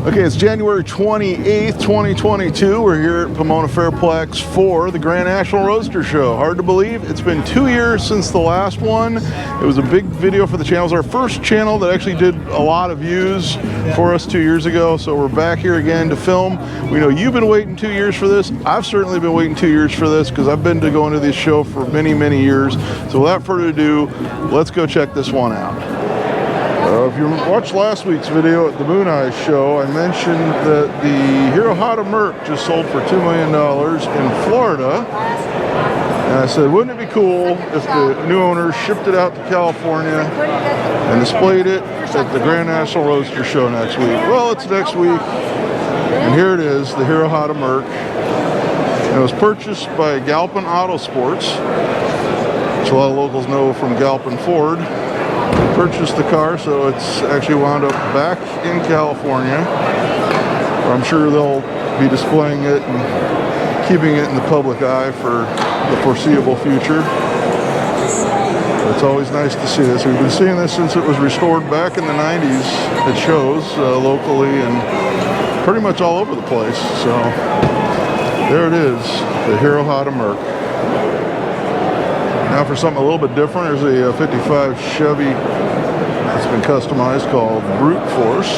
Okay, it's January 28th, 2022. We're here at Pomona Fairplex for the National Roadster Show. Hard to believe, it's been 2 years since the last one. It was a big video for the channel. It was our first channel that actually did a lot of views for us 2 years ago. So we're back here again to film. We know you've been waiting 2 years for this. I've certainly been waiting 2 years for this because I've been going to this show for many, many years. So without further ado, let's go check this one out. If you watched last week's video at the Moon Eyes show, I mentioned that the Hero Hada Merc just sold for $2 million in Florida. And I said, wouldn't it be cool if the new owners shipped it out to California and displayed it at the National Roadster Show next week? Well, it's next week, and here it is, the Hero Hada Merc. And it was purchased by Galpin Autosports, which a lot of locals know from Galpin Ford. Purchased the car, so it's actually wound up back in California. I'm sure they'll be displaying it and keeping it in the public eye for the foreseeable future. But it's always nice to see this. We've been seeing this since it was restored back in the 90s at shows locally and pretty much all over the place. So there it is, the Hero Hada Merc. Now for something a little bit different, there's a 55 Chevy that's been customized called Brute Force.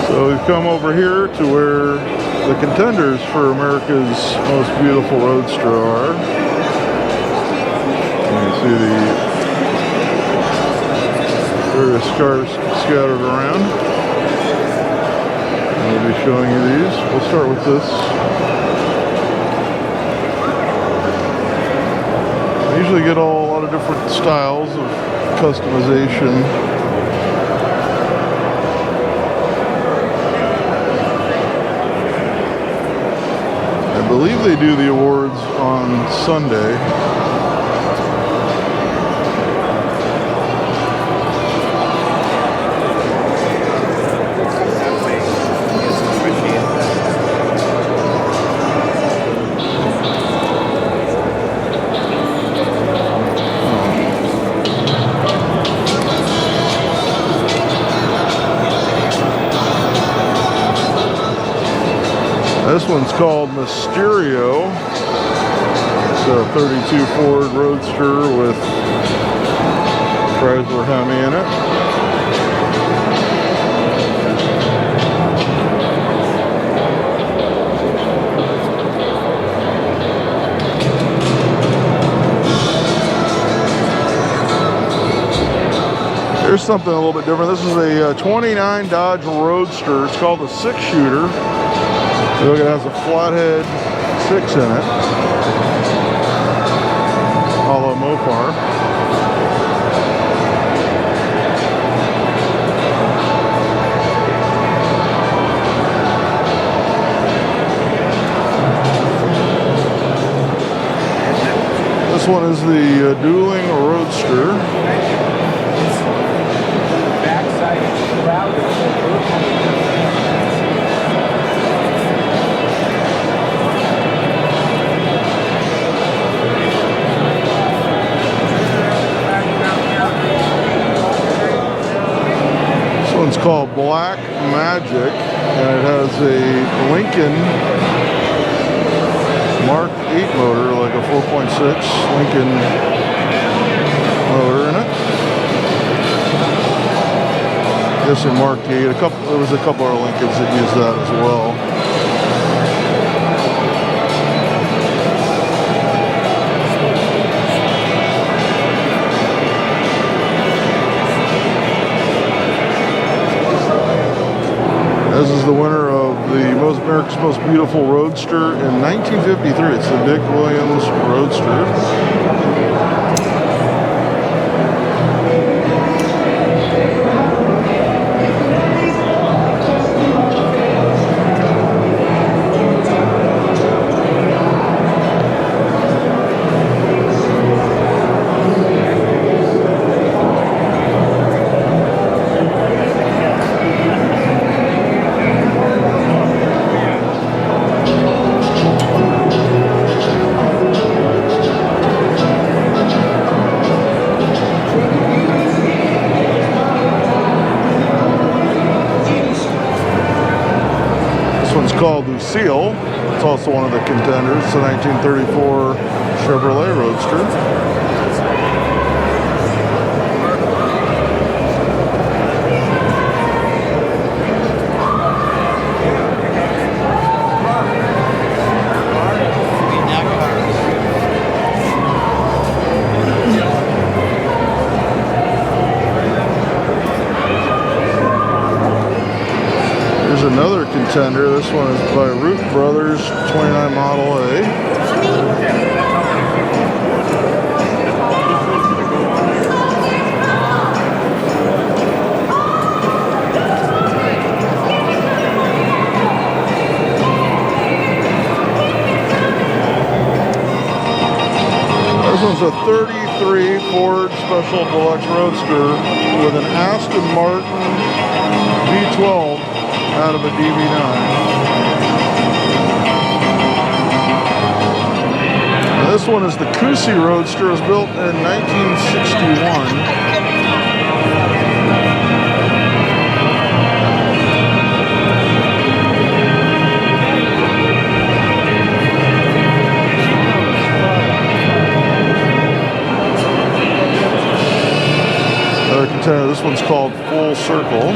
So we've come over here to where the contenders for America's most beautiful roadster are. You can see the various cars scattered around. I'll be showing you these. We'll start with this. I usually get a lot of different styles of customization. I believe they do the awards on Sunday. This one's called Mysterio. It's a 32 Ford Roadster with Chrysler Hemi in it. Here's something a little bit different. This is a 29 Dodge Roadster. It's called the 6-shooter. Look, it has a flathead 6 in it, a la Mopar. This one is the dueling Roadster. It's called Black Magic, and it has a Lincoln Mark 8 motor, like a 4.6 Lincoln motor in it. I guess a Mark 8. There was a couple of Lincolns that used that as well. This is the winner of America's Most Beautiful Roadster in 1953. It's the Dick Williams Roadster. one's called Lucille. It's also one of the contenders. It's a 1934 Chevrolet Roadster. Another contender. This one is by Root Brothers, 29 Model A. This one's a 33 Ford Special Deluxe Roadster with an Aston Martin V12 out of a DB9. Now this one is the Cousy Roadster. It was built in 1961. Another contender. This one's called Full Circle.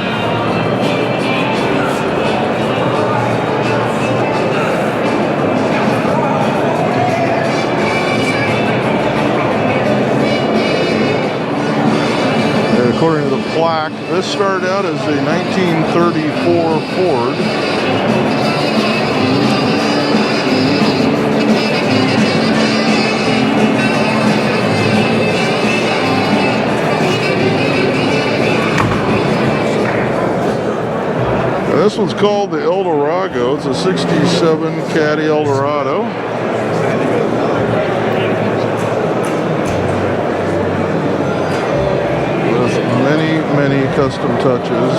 According to the plaque, this started out as a 1934 Ford. Now this one's called the Eldorado. It's a 67 Caddy Eldorado. Many custom touches,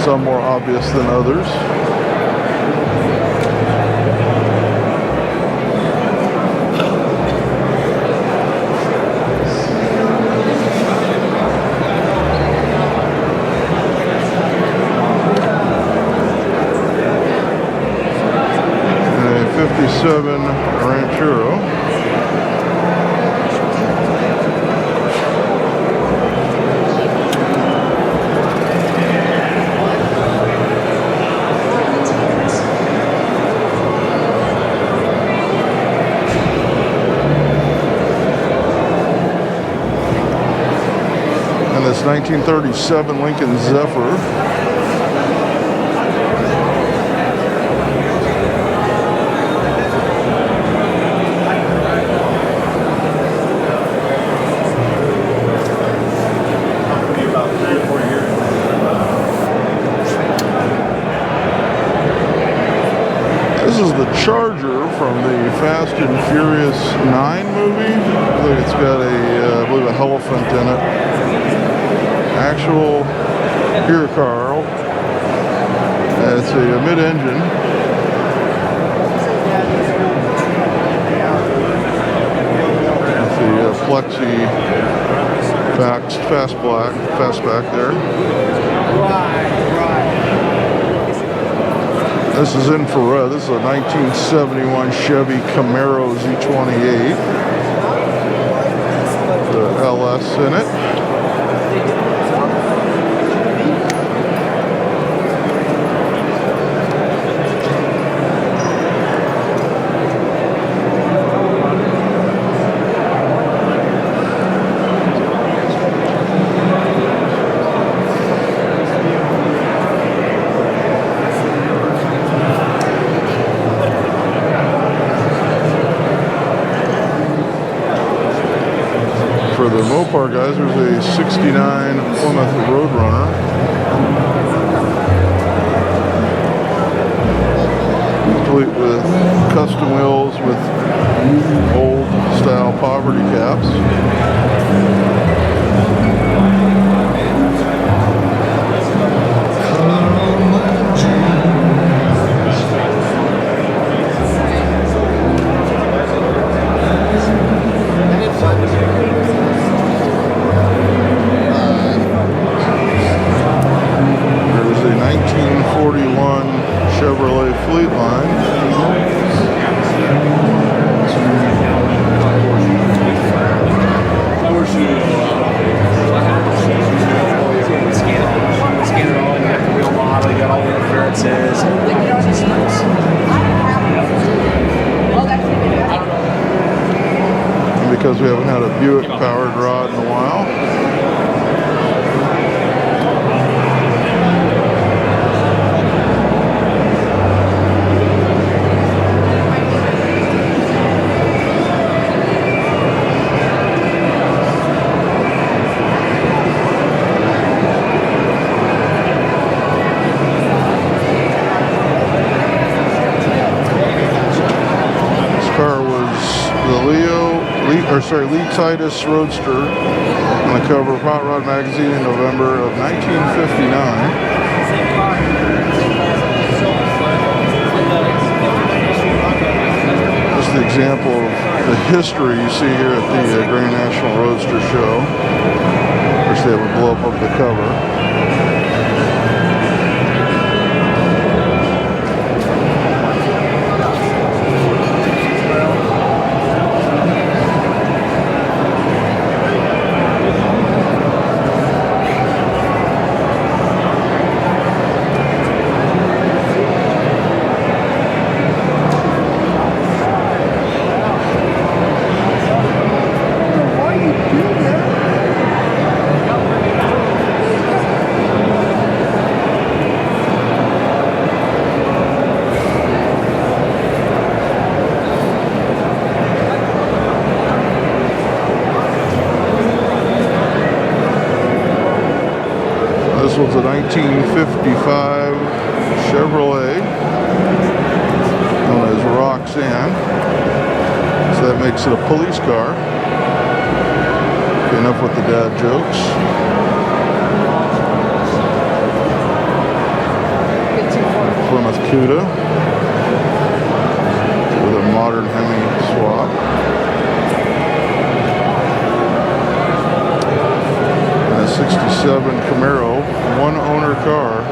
some more obvious than others. And a 57 Ranchero. This 1937 Lincoln Zephyr. This is the Charger from the Fast and Furious 9 movie. I think it's got I believe a elephant in it. Actual here, Carl. It's a mid-engine. It's the Plexi fastback there. This is infrared. This is a 1971 Chevy Camaro Z28. The LS in it. For the Mopar guys, there's a 69 Plymouth Roadrunner. Complete with custom wheels with old style poverty caps. There's a 1941 pieces. And because we haven't had a Buick powered rod in a while. Lee Titus Roadster on the cover of Hot Rod magazine in November of 1959. Just an example of the history you see here at the Grand National Roadster Show. Of course, they have a blow up of the cover. This one's a 1955 Chevrolet known as Roxanne. So that makes it a police car. Okay, enough with the dad jokes. Plymouth Cuda with a modern Hemi swap. And a 67 Camaro, one owner car.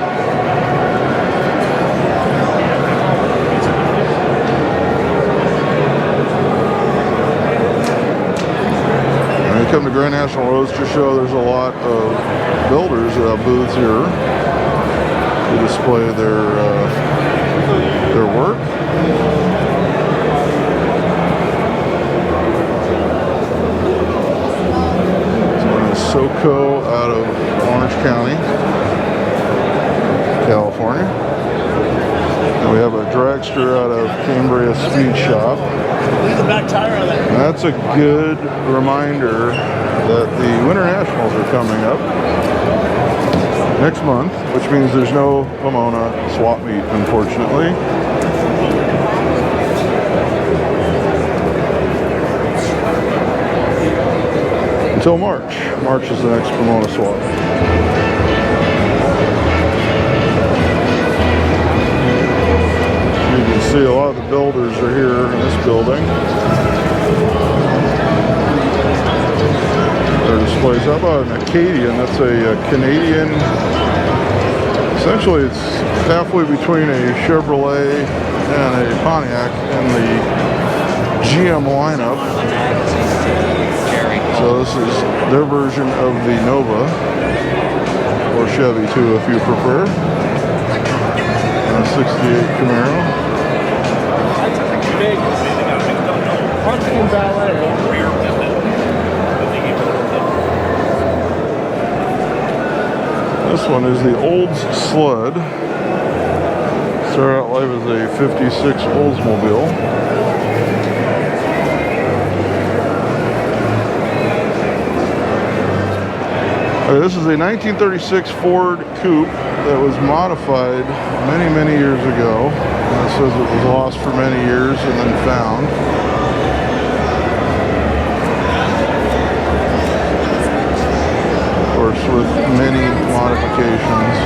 When you come to Grand National Roadster Show, there's a lot of builders that have booths here to display their work. SoCo out of Orange County, California. And we have a dragster out of Cambria Speed Shop. Leave the back tire on that. And that's a good reminder that the Winter Nationals are coming up next month, which means there's no Pomona swap meet, unfortunately. Until March. March is the next Pomona swap. You can see a lot of the builders are here in this building. Their displays. How about an Acadian? That's a Canadian. Essentially, it's halfway between a Chevrolet and a Pontiac in the GM lineup. So this is their version of the Nova, or Chevy too if you prefer. And a 68 Camaro. This one is the Olds Sled. Started out life as a 56 Oldsmobile. This is a 1936 Ford Coupe that was modified many, many years ago. And it says it was lost for many years and then found. Of course, with many modifications.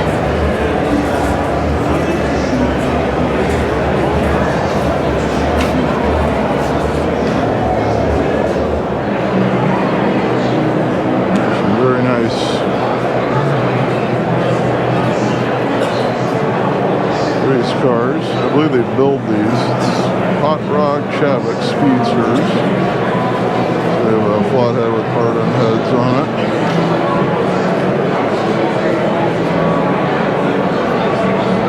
Cars. I believe they build these. It's Hot Rod Chavoc Speedsters. They have a flathead with hard-on heads on it.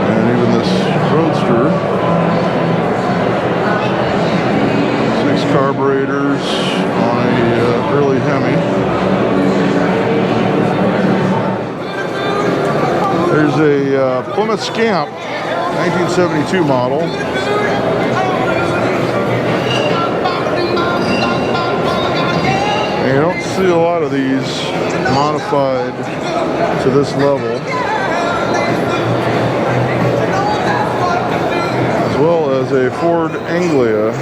And even this Plymouth Scamp, 1972 model. And you don't see a lot of these modified to this level. As well as a Ford Anglia.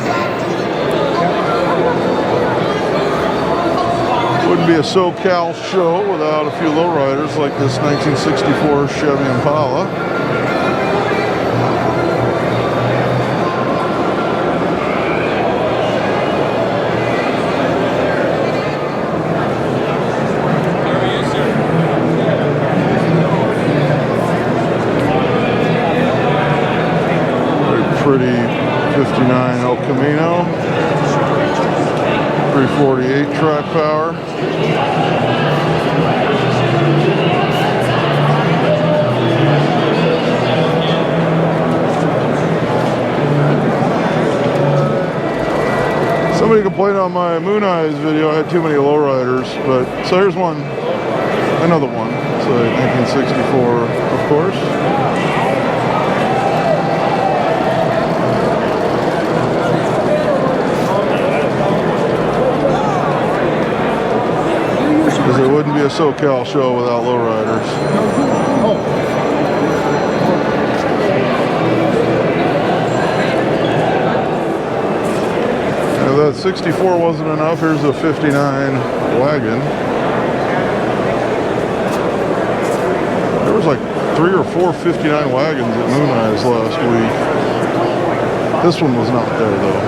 Wouldn't be a SoCal show without a few lowriders like this 1964 Chevy Impala. Pretty 59 El Camino, 348 track power. Somebody complained on my Moon Eyes video I had too many lowriders, but so here's one, another one. It's a 1964, of course. Because it wouldn't be a SoCal show without lowriders. If that 64 wasn't enough, here's a 59 wagon. There was like 3 or 4 59 wagons at Moon Eyes last week. This one was not there though.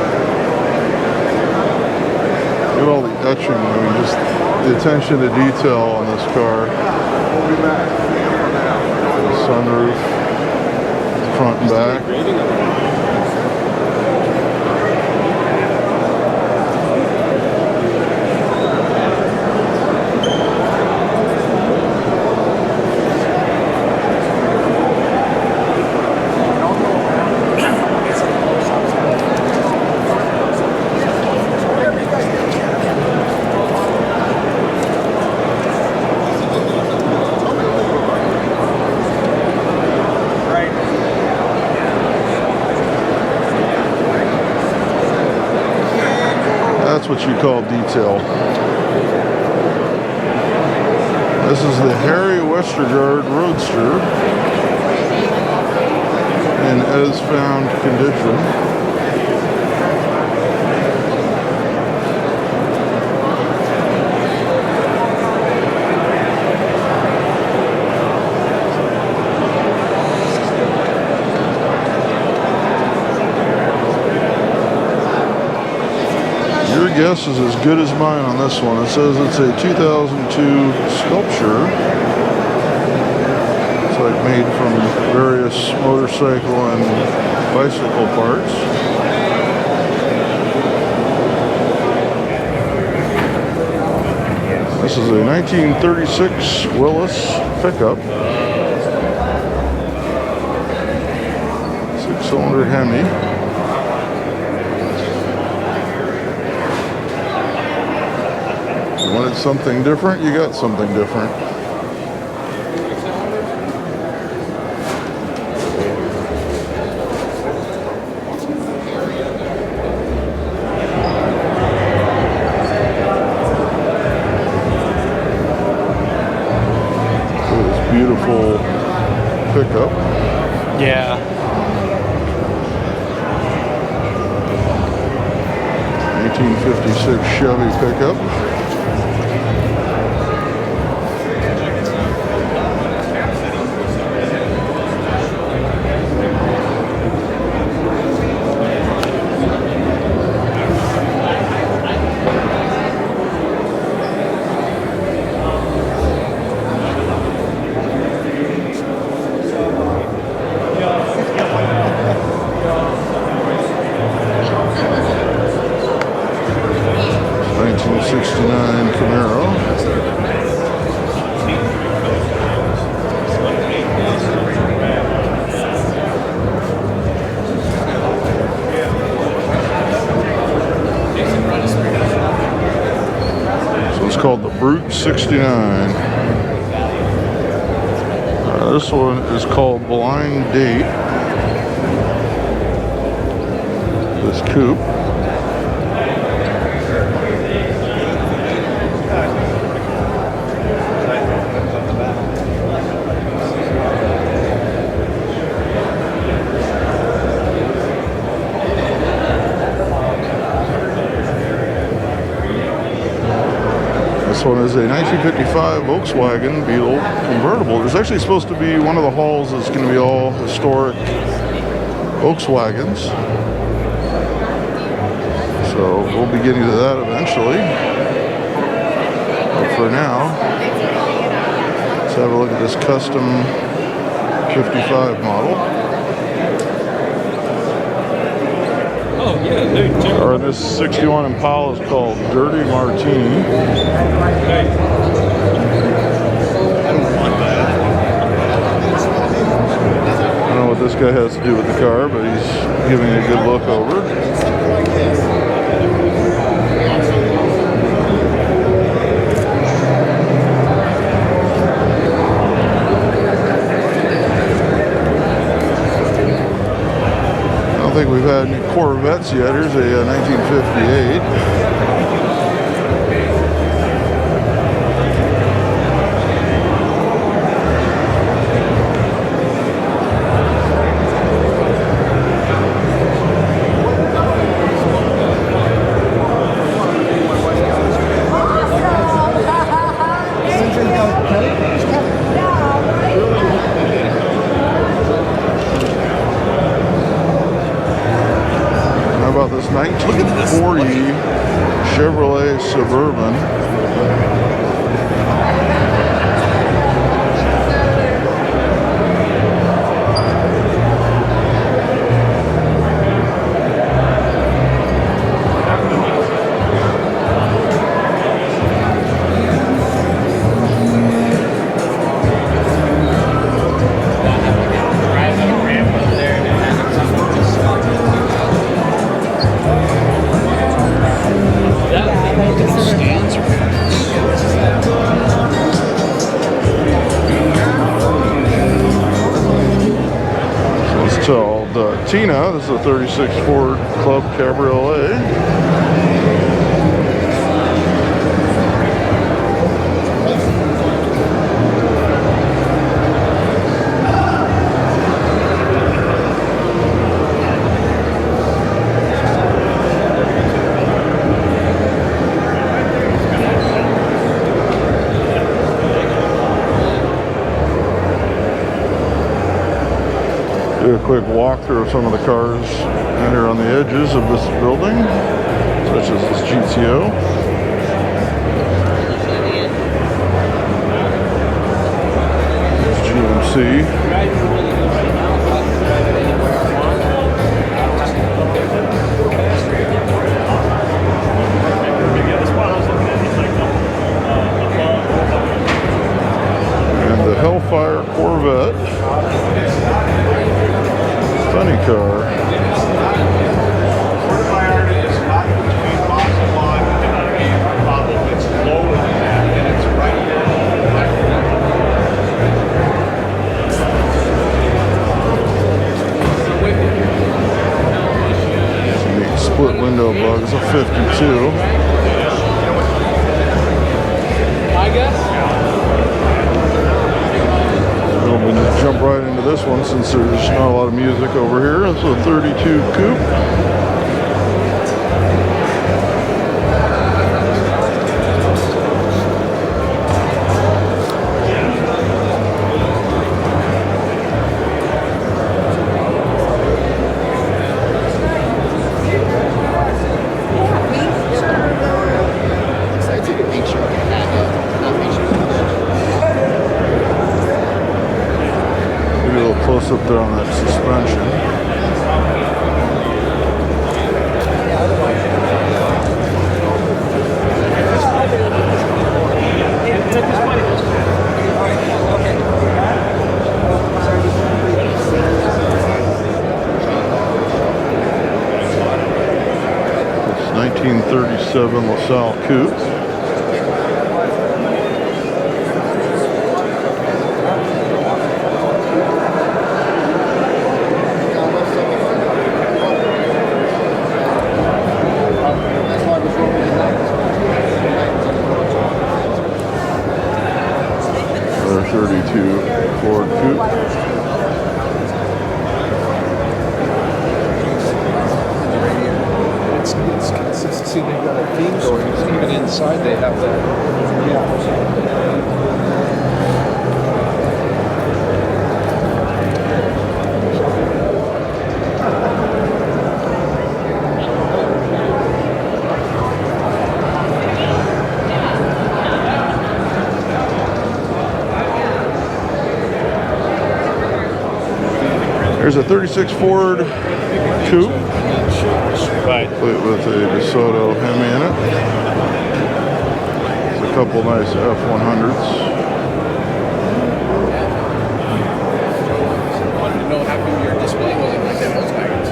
Look at all the etching, I mean, just the attention to detail on this car. The sunroof, front and back. That's what you call detail. This is the Harry Westergaard Roadster in as found condition. Your guess is as good as mine on this one. It says it's a 2002 sculpture. It's like made from various motorcycle and bicycle parts. This is a 1936 Willis pickup. 6-cylinder Hemi. You wanted something different, you got something different. Look at this beautiful pickup. Yeah. 1956 Chevy pickup. '69 Camaro. So it's called the Brute 69. This one is called Blind Date. This coupe. This one is a 1955 Volkswagen Beetle convertible. There's actually supposed to be one of the halls that's going to be all historic Volkswagens. So we'll be getting to that eventually. But for now, let's have a look at this custom 55 model. Or this 61 Impala is called Dirty Martini. I don't know what this guy has to do with the car, but he's giving a good look over. I don't think we've had any Corvettes yet. Here's a 1958. About this 1940 Chevrolet Suburban. Tina, this is a 36 Ford Club Cabriolet. Do a quick walkthrough of some of the cars here on the edges of this building, such as this GTO. This GMC. And the Hellfire Corvette. Funny car. It's a neat split window bug. It's a 52. I guess. We'll jump right into this one since there's not a lot of music over here. It's a 32 coupe. Close up there on that suspension. It's 1937 LaSalle coupe. theme songs. Even inside they have that. There's a 36 Ford coupe. Right. With a DeSoto Hemi in it. There's a couple nice F100s. I wanted to know how come your display wasn't like that Volkswagen's.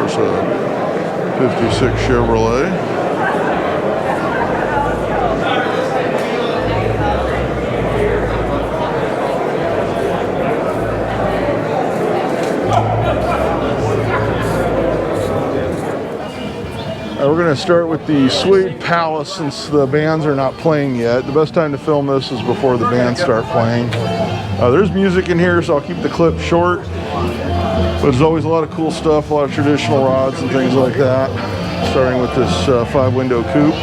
There's a 56 Chevrolet. We're going to start with the Suede Palace since the bands are not playing yet. The best time to film this is before the bands start playing. There's music in here, so I'll keep the clip short. But there's always a lot of cool stuff, a lot of traditional rods and things like that. Starting with this 5-window coupe.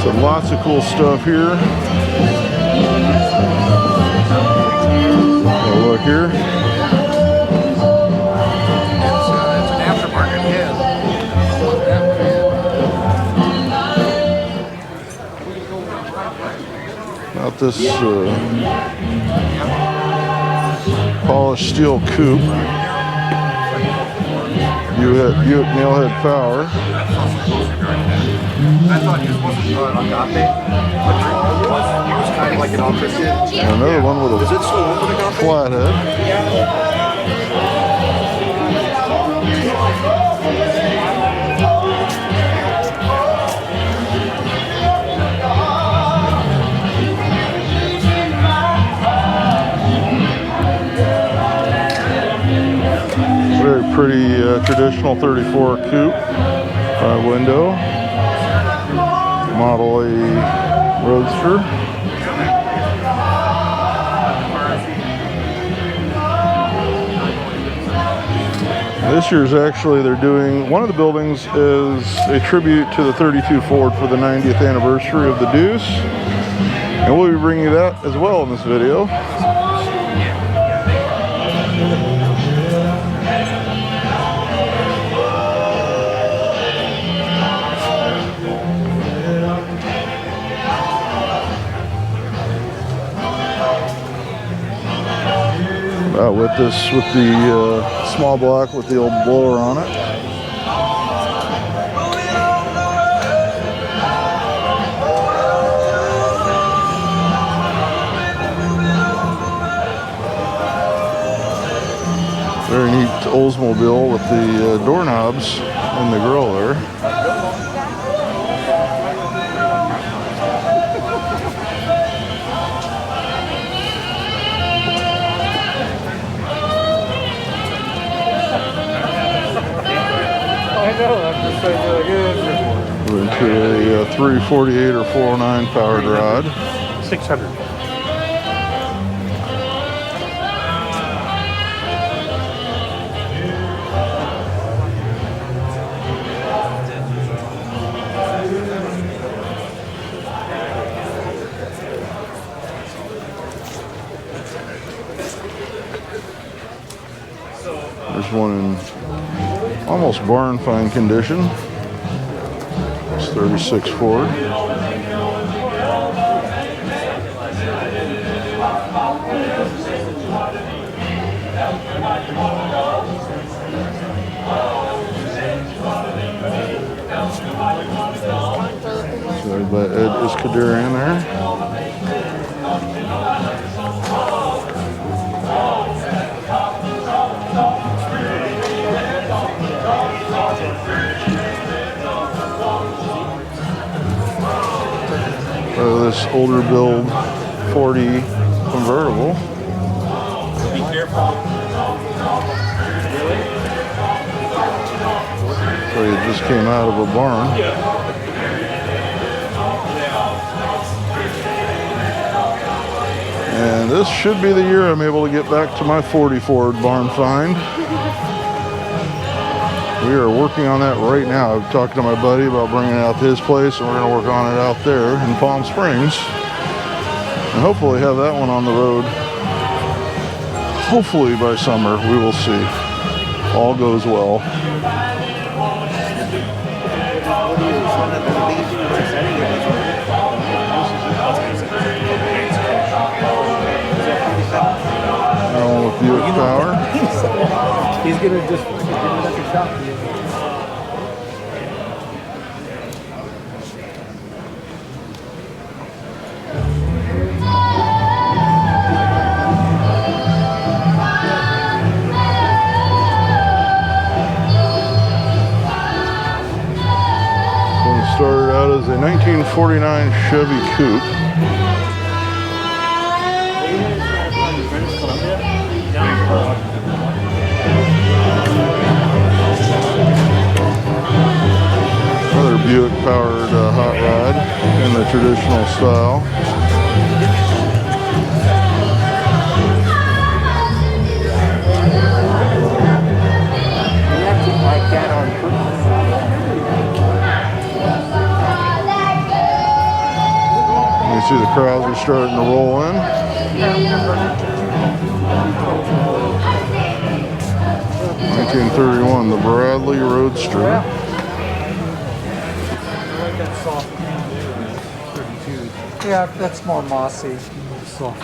So lots of cool stuff here. Have a look here. About this polished steel coupe. Buick nailhead power. I thought he was supposed to start on Agape, but he was kind of like an opposite. And another one with a Is it still open Agape? flathead. Very pretty traditional 34 coupe, 5-window, Model A Roadster. This year's actually, they're doing, one of the buildings is a tribute to the 32 Ford for the 90th anniversary of the Deuce. And we'll be bringing you that as well in this video. With the small block with the old blower on it. Very neat Oldsmobile with the doorknobs in the grill there. Into a 348 or 409 powered rod. 600. There's one in almost barn fine condition. It's 36 Ford. So by Ed Iskadarian there. This older build 40 convertible. Be careful. So it just came out of a barn. And this should be the year I'm able to get back to my 40 Ford barn find. We are working on that right now. I've talked to my buddy about bringing it out to his place, and we're going to work on it out there in Palm Springs. And hopefully have that one on the road. Hopefully by summer, we will see. All goes well. With Buick power. He's gonna just give it up your shop. Started out as a 1949 Chevy Coupe. Another Buick powered hot rod in the traditional style. Like that on purpose. You see the crowds are starting to roll in. 1931, the Bradley Roadster. Yeah, that's more mossy. Soft.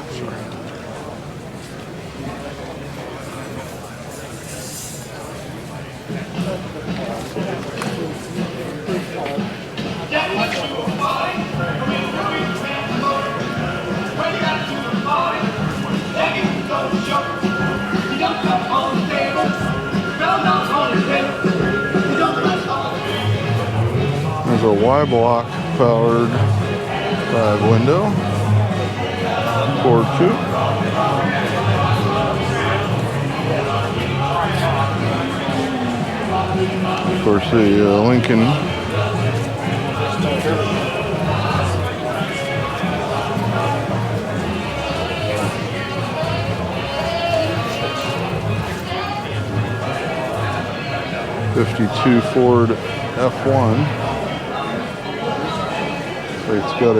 There's a Y-block powered window. Ford Coupe. Of course, the Lincoln '52 Ford F1. It's got a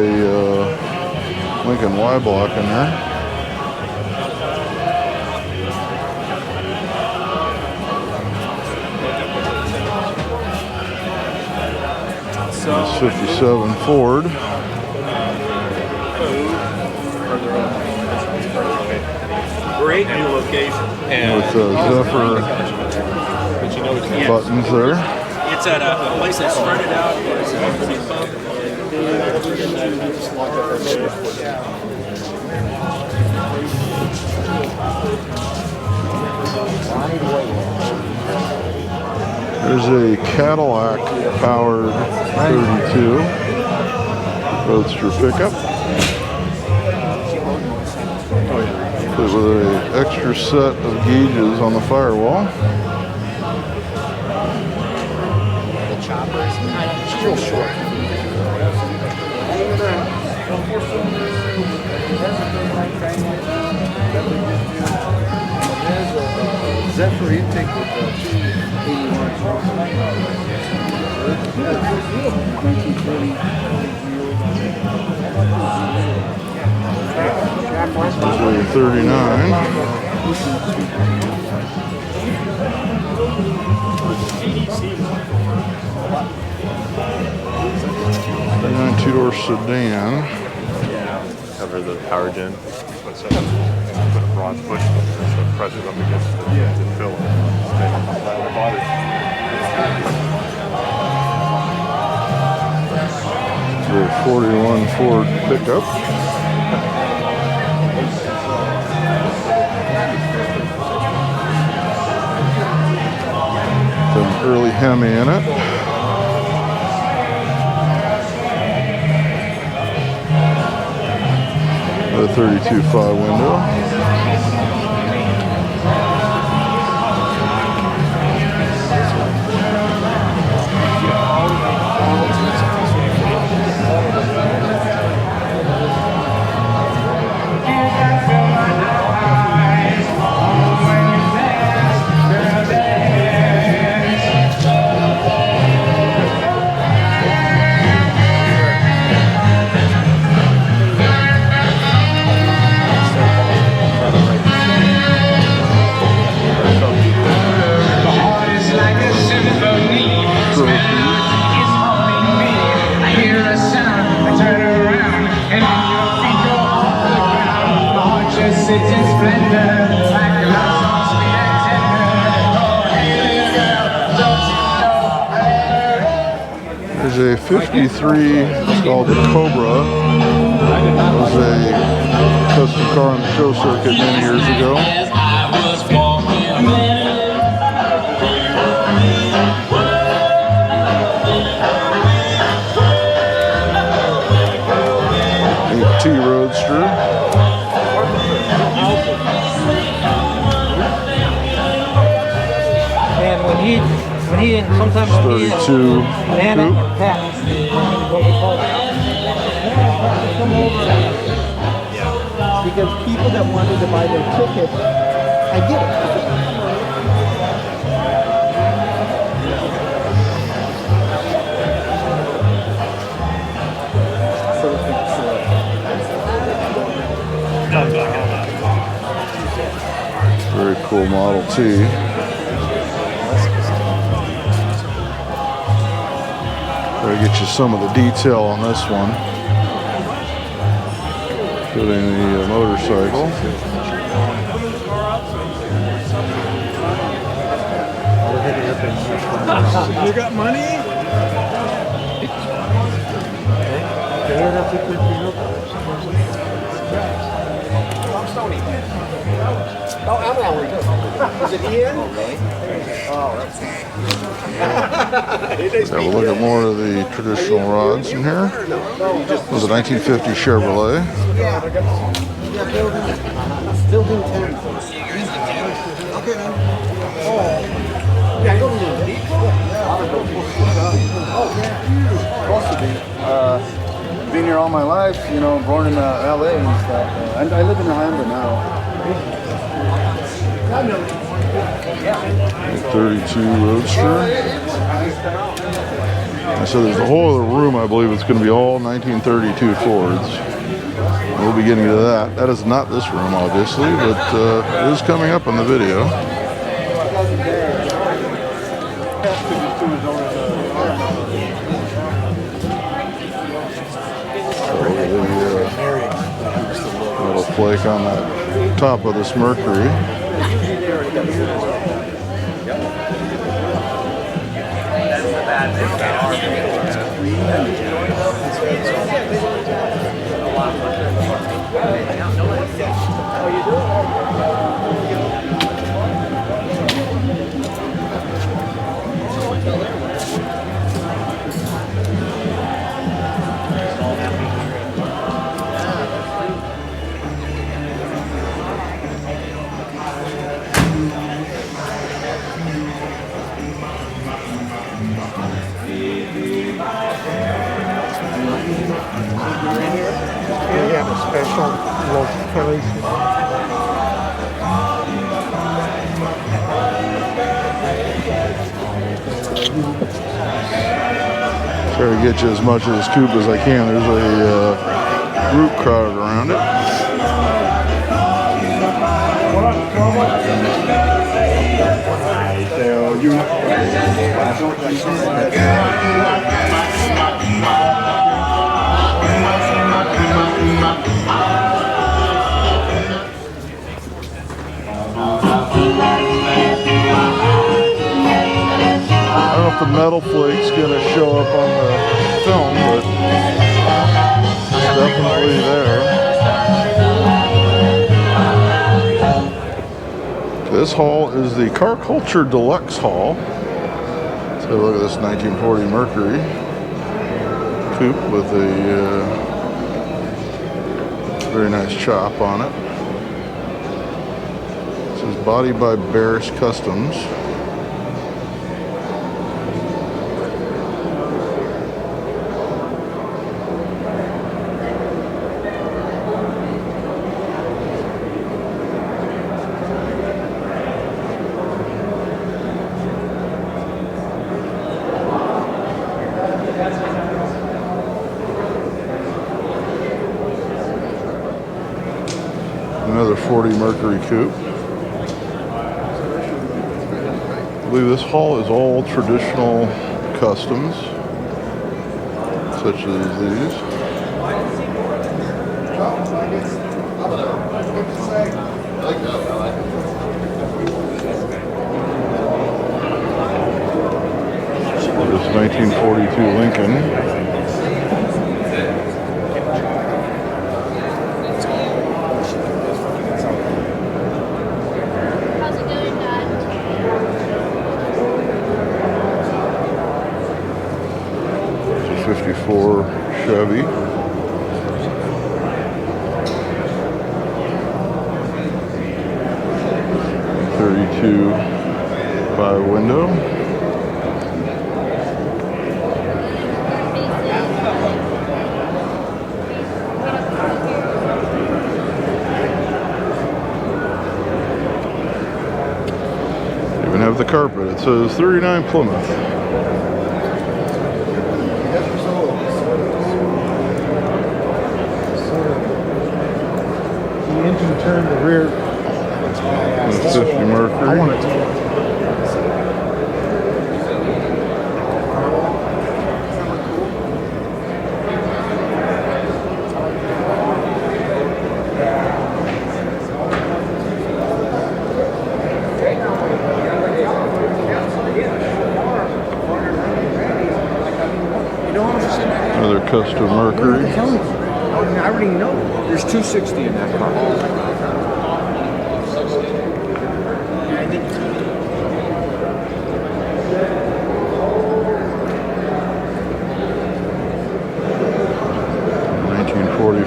Lincoln Y-block in there. It's 57 Ford. Great new location. With Zephyr buttons there. It's at a place that's spread out. There's a Cadillac powered 32 Roadster pickup. With an extra set of gauges on the firewall. The chopper is still short. There's a Zephyr intake with the 281. There's a 39. Two-door sedan. Cover the power gen. Put a bronze bush in there, so it presses up against the to fill it. I bought it. The 41 Ford pickup. An early Hemi in it. The 32.5 window. a 53 called the Cobra. It was a custom car on the show circuit many years ago. A T Roadster. And when he sometimes when he 32 Nana coupe. or Pat, come over. Because people that wanted to buy their ticket, I get it. Very cool Model T. Try to get you some of the detail on this one. Including the motorcycle. You got money? Oh, I'm Howard too. Is it Ian? Oh, that's Have a look at more of the traditional rods in here. This was a 1950 Chevrolet. yeah, building 10. Okay, man. Oh, yeah, I don't know. Supposed to be. Been here all my life, you know, born in LA and stuff. And I live in Alhambra now. 32 Roadster. So there's a whole other room, I believe it's going to be all 1932 Fords. We'll be getting to that. That is not this room, obviously, but it is coming up on the video. Little flake on that top of this Mercury. They have a special local currency. Try to get you as much of this coupe as I can. There's a group crowded around it. I don't know if the metal flake's gonna show up on the film, but it's definitely there. This hall is the Car Culture Deluxe Hall. Let's have a look at this 1940 Mercury coupe with a very nice chop on it. This is body by Barris Customs. Another 40 Mercury coupe. I believe this hall is all traditional customs, such as these. This 1942 Lincoln. How's it going, Dad? 54 Chevy. '32 by window. Even have the carpet. It says 39 Plymouth. The engine turned the rear. 50 Mercury. I want it to. Another custom Mercury. I already know. There's 260 in that car.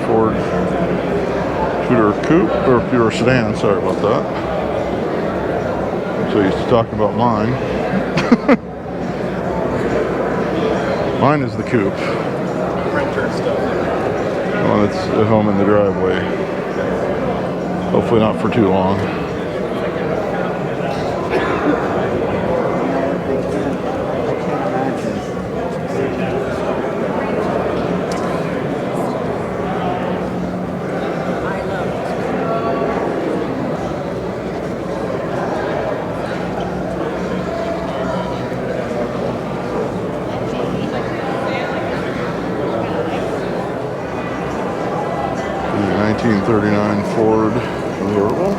Ford Tudor Coupe, or Tudor Sedan, sorry about that. So used to talking about mine. Mine is the Coupe. The one that's at home in the driveway. Hopefully not for too long. The 1939 Ford convertible.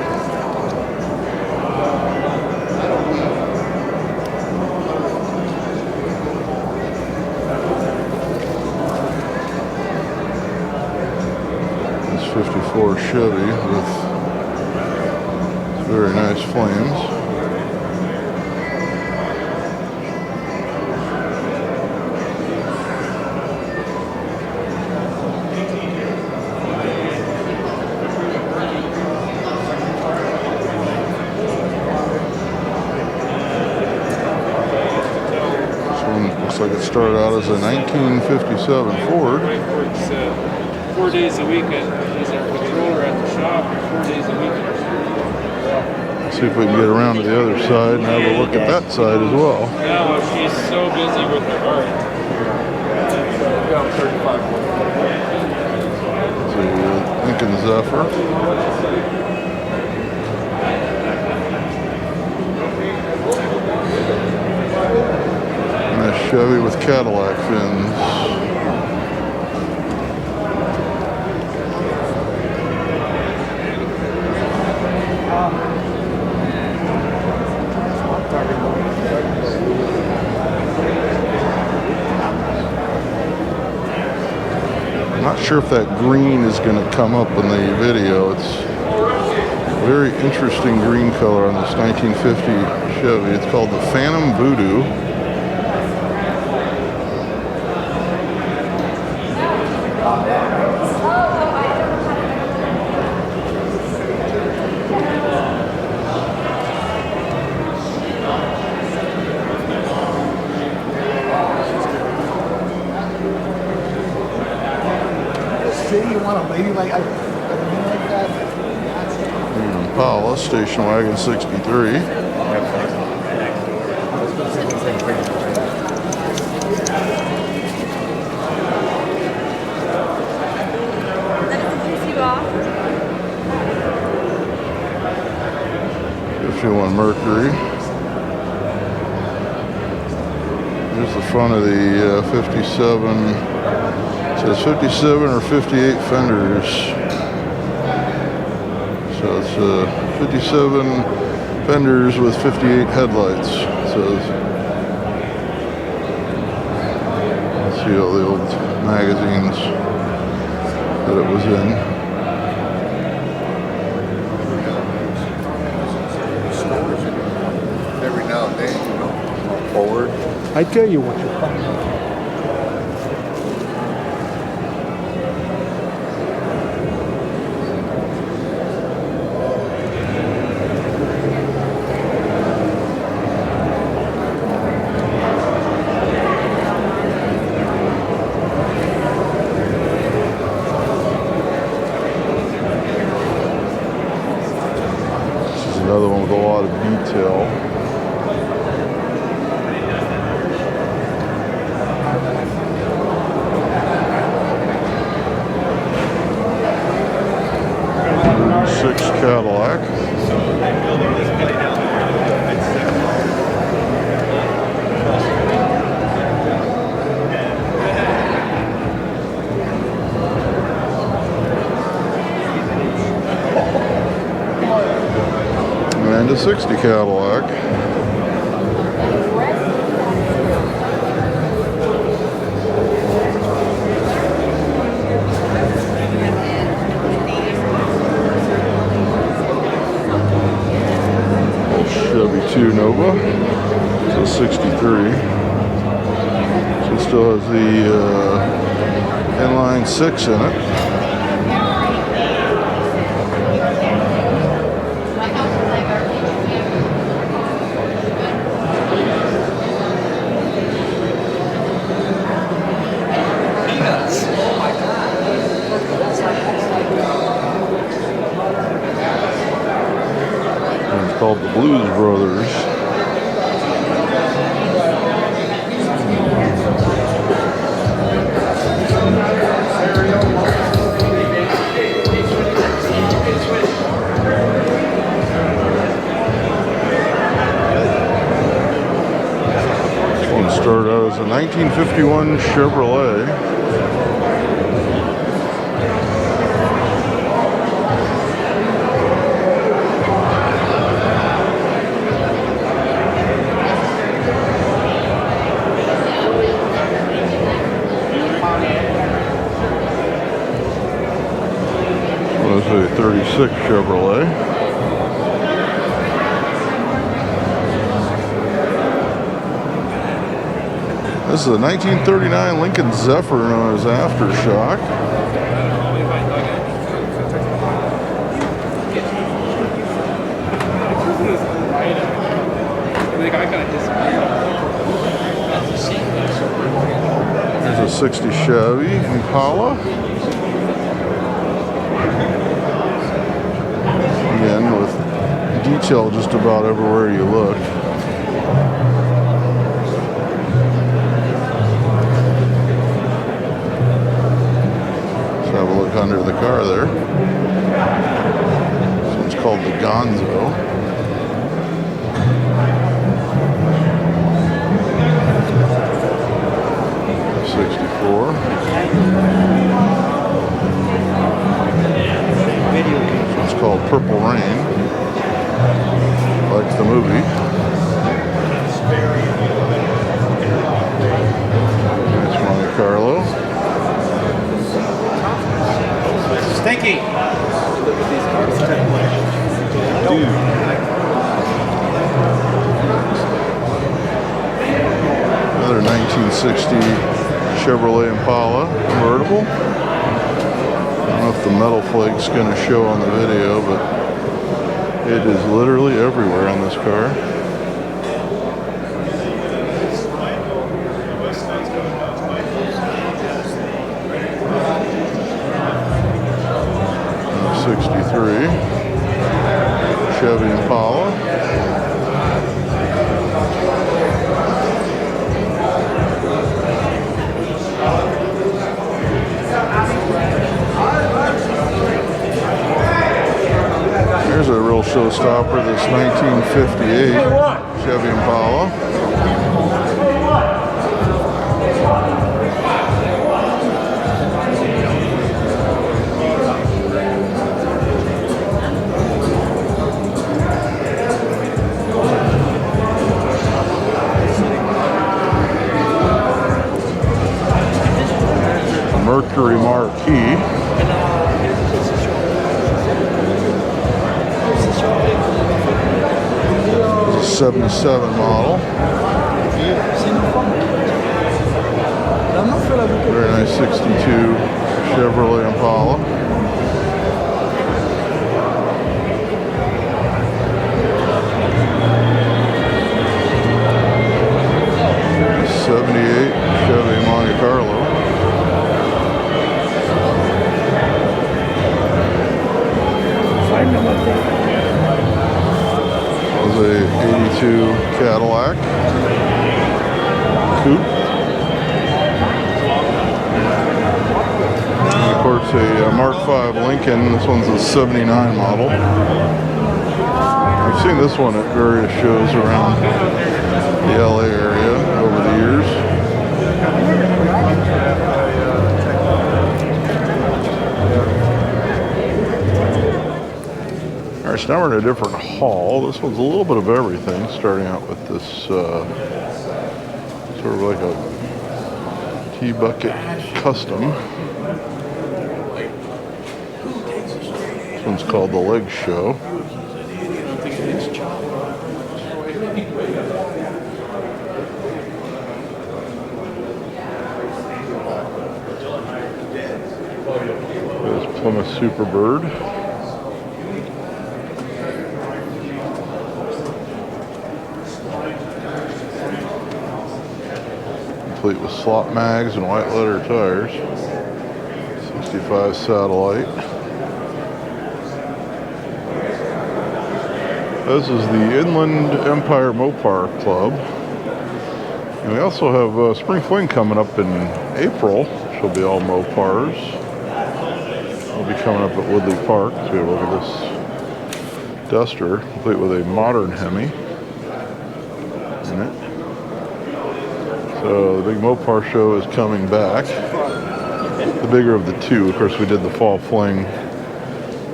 This 54 Chevy with very nice flames. Looks like it started out as a 1957 Ford. Works 4 days a week. He's our controller at the shop. 4 days a week. See if we can get around to the other side and have a look at that side as well. No, she's so busy with her art. See, Lincoln Zephyr. And a Chevy with Cadillac fins. I'm not sure if that green is going to come up in the video. It's a very interesting green color on this 1950 Chevy. It's called the Phantom Voodoo. You want a lady like that? Impala Station Wagon 63. '51 Mercury. Here's the front of the 57. It says 57 or 58 fenders. So it's 57 fenders with 58 headlights. It says magazines that it was in. Every now and then, you know. Forward. I tell you what you're talking about. Another one with a lot of detail. '36 Cadillac. And a '60 Cadillac. Chevy 2 Nova. It's a '63. So it still has the inline 6 in it. Called the Blues Brothers. This one started out as a 1951 Chevrolet. A 36 Chevrolet. This is a 1939 Lincoln Zephyr known as Aftershock. There's a '60 Chevy Impala. Again, with detail just about everywhere you look. Let's have a look under the car there. This one's called the Gonzo. '64. It's called Purple Rain, like the movie. That's Monte Carlo. Stinky. Dude. Another 1960 Chevrolet Impala convertible. I don't know if the metal flake's going to show on the video, but it is literally everywhere on this car. '63 Chevy Impala. Here's a real showstopper, this 1958 Chevy Impala. Mercury Marquis. 77 model. Very nice 62 Chevrolet Impala. '78 Chevy Monte Carlo. Was a 82 Cadillac coupe. And of course a Mark V Lincoln. This one's a 79 model. I've seen this one at various shows around the LA area over the years. Alright, so now we're in a different hall. This one's a little bit of everything, starting out with this sort of like a T-bucket custom. This one's called the Leg Show. There's Plymouth Superbird. Complete with slot mags and white letter tires. 65 Satellite. This is the Inland Empire Mopar Club. And we also have Spring Fling coming up in April, which will be all Mopars. We'll be coming up at Woodley Park. So we have a look at this Duster, complete with a modern Hemi in it. So the big Mopar show is coming back. The bigger of the two. Of course, we did the Fall Fling,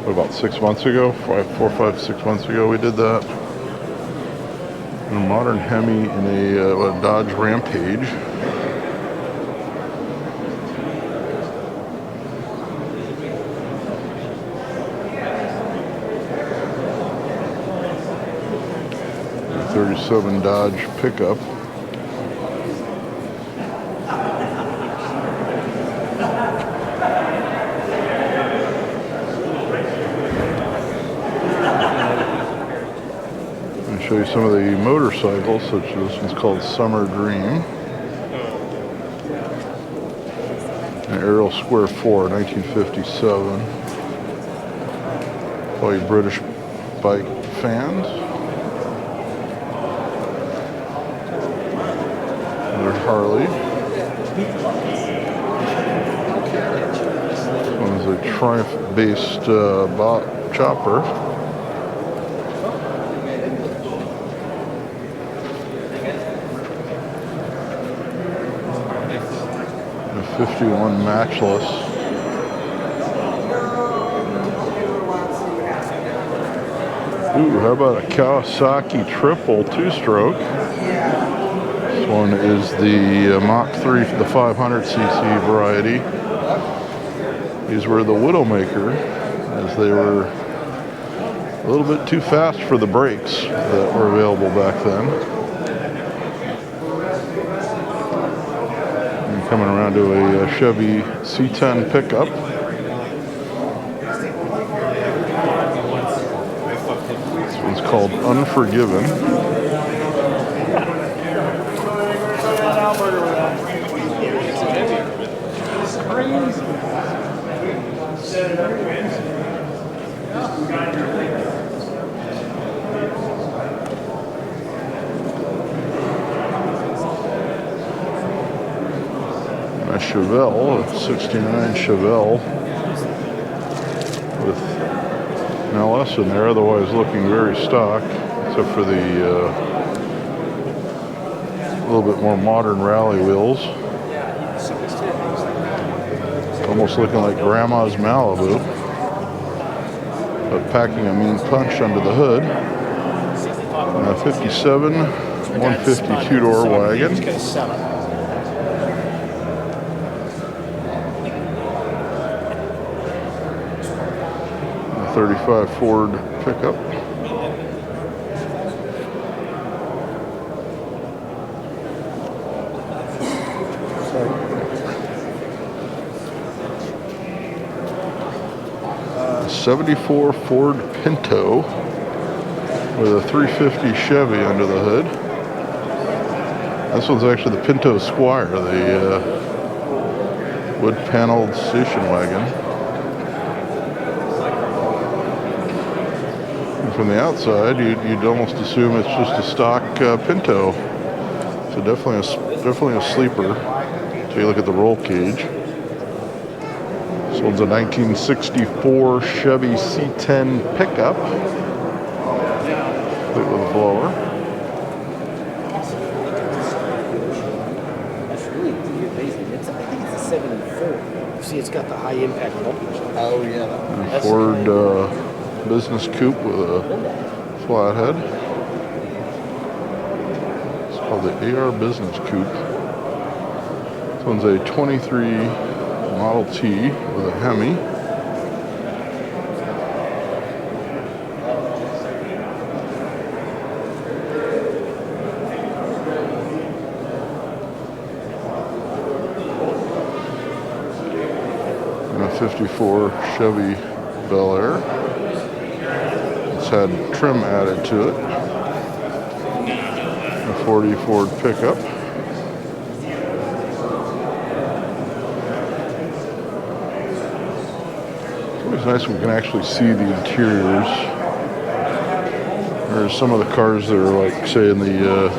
what, about 6 months ago? 4, 5, 6 months ago we did that. And a modern Hemi in a Dodge Rampage. A 37 Dodge pickup. Show you some of the motorcycles, such as this one's called Summer Dream. An Aerial Square 4, 1957. All you British bike fans. Another Harley. This one's a Triumph-based chopper. A 51 Matchless. Ooh, how about a Kawasaki triple two-stroke? This one is the Mach 3, the 500cc variety. These were the Widowmaker, as they were a little bit too fast for the brakes that were available back then. And coming around to a Chevy C10 pickup. This one's called Unforgiven. A Chevelle, a 69 Chevelle with an LS in there, otherwise looking very stock, except for the little bit more modern rally wheels. Almost looking like Grandma's Malibu, but packing a mean punch under the hood. And a 57 150 two-door wagon. 1935 Ford pickup. '74 Ford Pinto with a 350 Chevy under the hood. This one's actually the Pinto Squire, the wood-paneled station wagon. And from the outside, you'd almost assume it's just a stock Pinto. So definitely a sleeper. So you look at the roll cage. This one's a 1964 Chevy C10 pickup, complete with a blower. That's really amazing. I think it's a 74. You see, it's got the high impact bumpers. Oh, yeah. A Ford business coupe with a flathead. It's called the AR Business Coupe. This one's a 23 Model T with a Hemi. And a 54 Chevy Bel Air. It's had trim added to it. A 40 Ford pickup. It's nice when we can actually see the interiors. There's some of the cars that are like, say, in the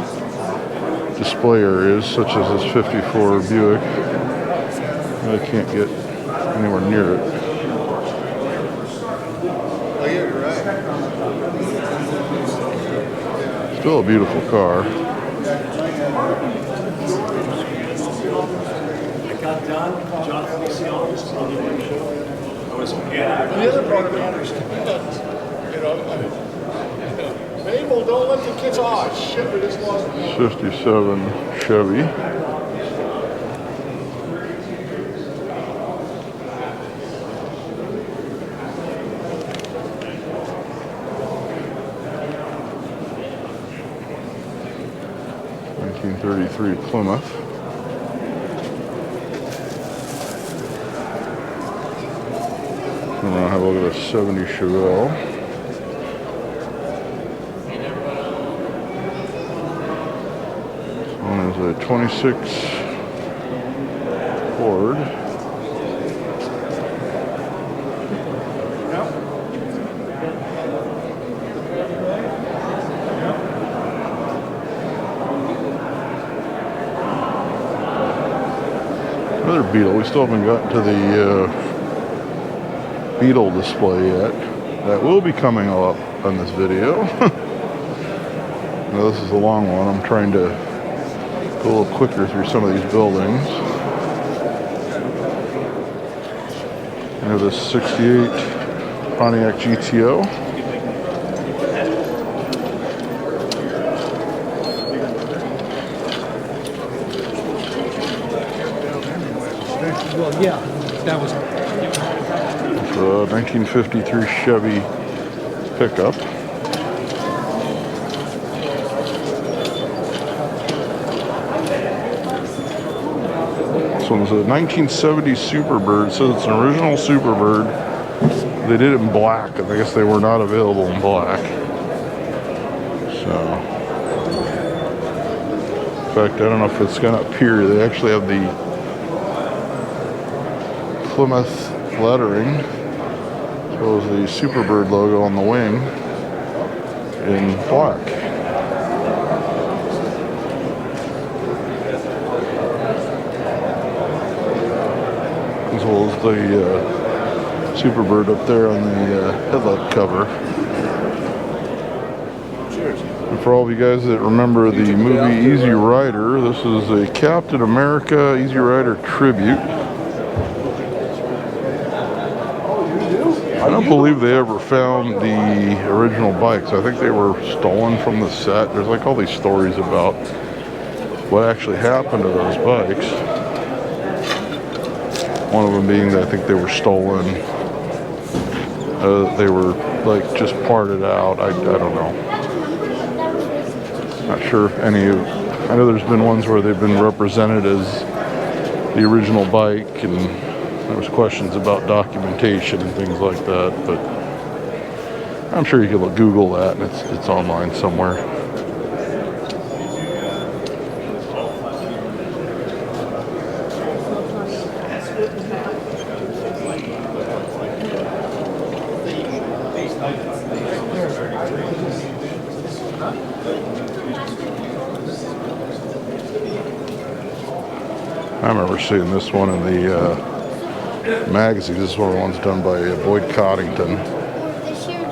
display areas, such as this 54 Buick. I can't get anywhere near it. Oh, yeah, you're right. Still a beautiful car. The other part of it is, Mabel, don't let the kids, oh shit, we just lost. 57 Chevy. '33 Plymouth. And we'll have a look at a 70 Chevelle. This one is a 26 Ford. Another Beetle. We still haven't gotten to the Beetle display yet. That will be coming up on this video. Now, this is a long one. I'm trying to go a little quicker through some of these buildings. I have this 68 Pontiac GTO. Well, yeah, that was. It's a 1953 Chevy pickup. This one's a 1970 Superbird. It says it's an original Superbird. They did it in black, and I guess they were not available in black. So, in fact, I don't know if it's gonna appear. They actually have the Plymouth lettering, as well as the Superbird logo on the wing in black. As well as the Superbird up there on the headlight cover. And for all of you guys that remember the movie Easy Rider, this is a Captain America Easy Rider tribute. I don't believe they ever found the original bikes. I think they were stolen from the set. There's like all these stories about what actually happened to those bikes. One of them being that I think they were stolen they were like just parted out. I don't know. Not sure if any of, I know there's been ones where they've been represented as the original bike, and there was questions about documentation and things like that, but I'm sure you can Google that, and it's online somewhere. I remember seeing this one in the magazine. This is one of the ones done by Boyd Coddington. This year,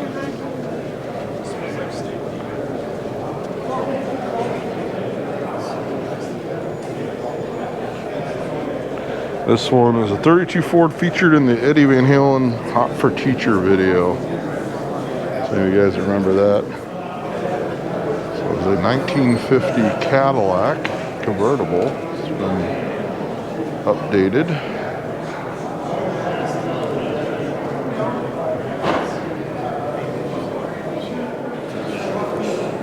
This one is a 32 Ford featured in the Eddie Van Halen Hot for Teacher video. So you guys remember that? So it was a 1950 Cadillac convertible. It's been updated.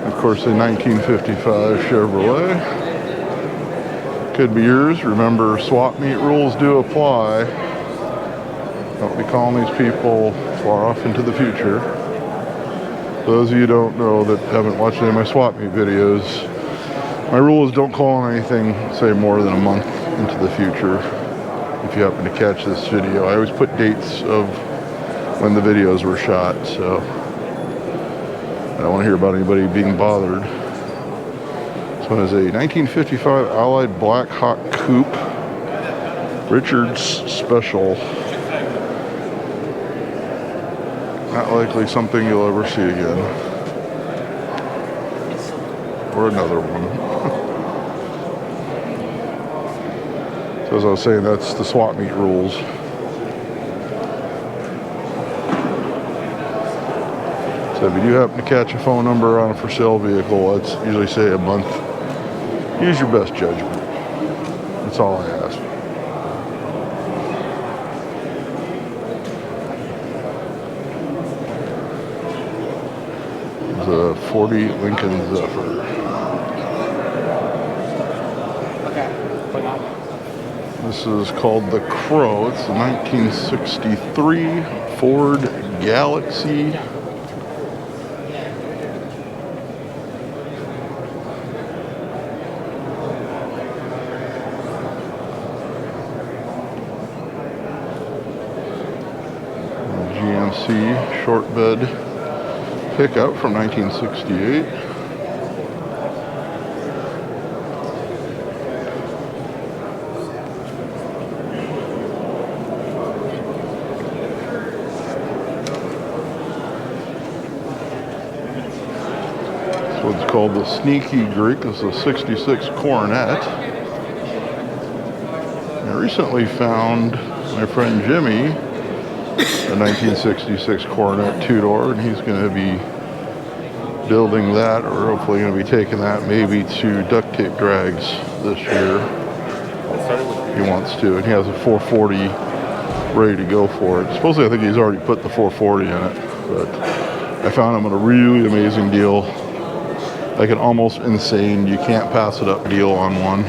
Of course, a 1955 Chevrolet. Could be yours. Remember, swap meet rules do apply. Don't be calling these people far off into the future. Those of you who don't know that haven't watched any of my swap meet videos, my rule is don't call on anything, say, more than a month into the future. If you happen to catch this video, I always put dates of when the videos were shot, so I don't want to hear about anybody being bothered. This one is a 1955 Allied Black Hawk Coupe, Richards Special. Not likely something you'll ever see again. Or another one. So as I was saying, that's the swap meet rules. So if you do happen to catch a phone number on a for sale vehicle, let's usually say a month. Use your best judgment. That's all I ask. It's a 40 Lincoln Zephyr. This is called the Crow. It's a 1963 Ford Galaxy. GMC short bed pickup from 1968. This one's called the Sneaky Greek. This is a 66 Coronet. I recently found my friend Jimmy a 1966 Coronet two-door, and he's going to be building that, or hopefully going to be taking that maybe to duct tape drags this year. He wants to, and he has a 440 ready to go for it. Supposedly I think he's already put the 440 in it, but I found him at a really amazing deal, like an almost insane, you can't pass it up deal on one.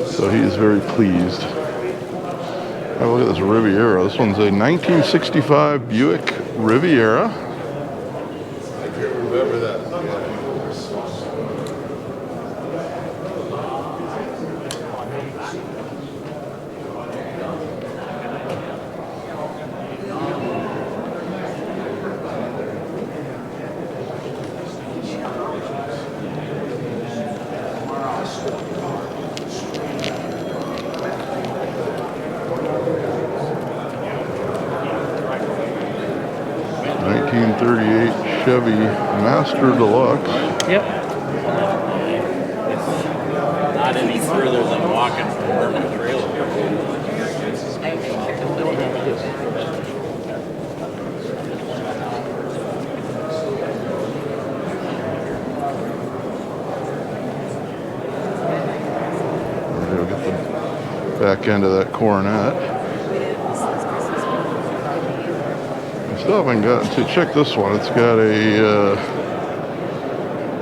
So he is very pleased. Oh, look at this Riviera. This one's a 1965 Buick Riviera. I can't remember that. Chevy Master Deluxe. Yep. It's not any further than walking from where my trailer We'll get the back end of that Coronet. Still haven't gotten to check this one. It's got a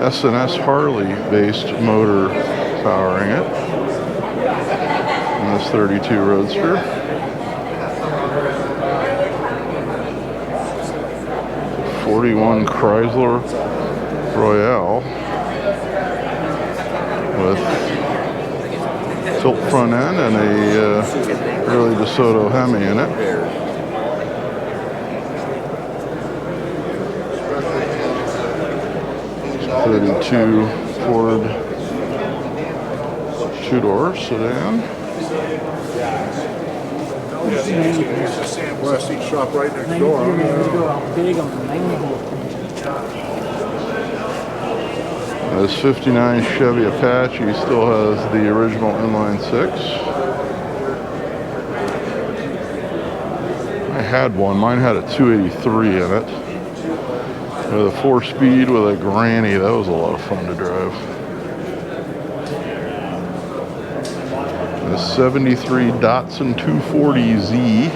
S&S Harley based motor powering it. And this 32 Roadster. '41 Chrysler Royale with tilt front end and a early DeSoto Hemi in it. '32 Ford two-door sedan. West Seat Shop right next door. Big on the 90. This '59 Chevy Apache still has the original inline six. I had one. Mine had a 283 in it. With a 4-speed with a granny. That was a lot of fun to drive. The '73 Datsun 240Z.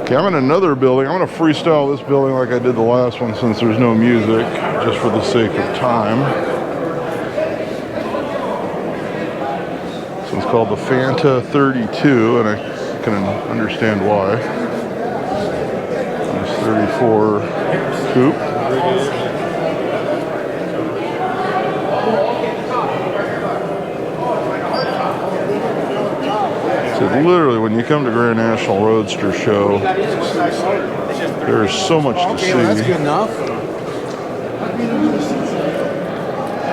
Okay, I'm in another building. I'm going to freestyle this building like I did the last one since there's no music, just for the sake of time. So it's called the Fanta 32, and I can understand why. There's 34 coupe. So literally, when you come to Grand National Roadster Show, there is so much to see. That's good enough.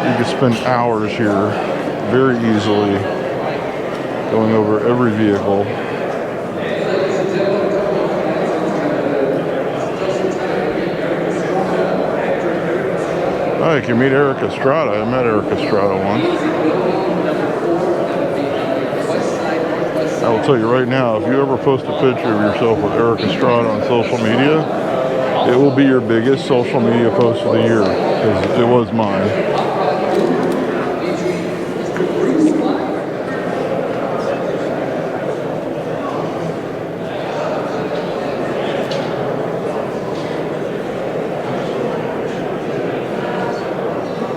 You could spend hours here very easily going over every vehicle. Oh, you can meet Eric Estrada. I met Eric Estrada once. I will tell you right now, if you ever post a picture of yourself with Eric Estrada on social media, it will be your biggest social media post of the year, because it was mine.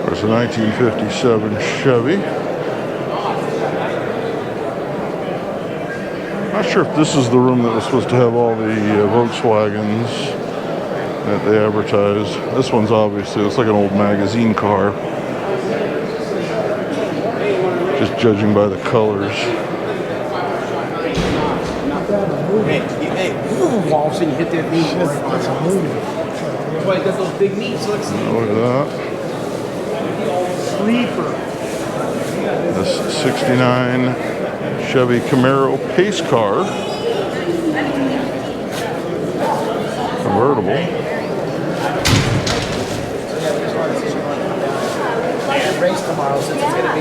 There's a 1957 Chevy. Not sure if this is the room that was supposed to have all the Volkswagens that they advertise. This one's obviously, it's like an old magazine car. Just judging by the colors. Hey, wall, so you hit that knee. That's a move. That's why it got those big knees. Look Look at that. sleeper. This '69 Chevy Camaro pace car. Convertible. Race tomorrow since it's going to be.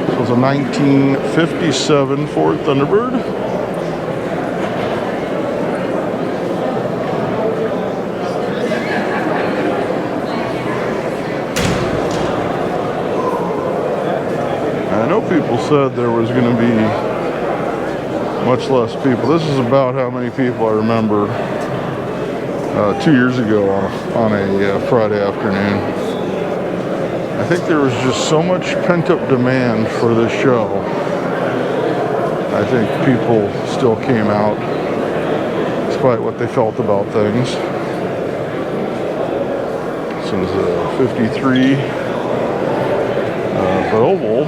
This was a 1957 Ford Thunderbird. I know people said there was going to be much less people. This is about how many people I remember 2 years ago on a Friday afternoon. I think there was just so much pent-up demand for this show. I think people still came out despite what they felt about things. This is a 53 Volvo.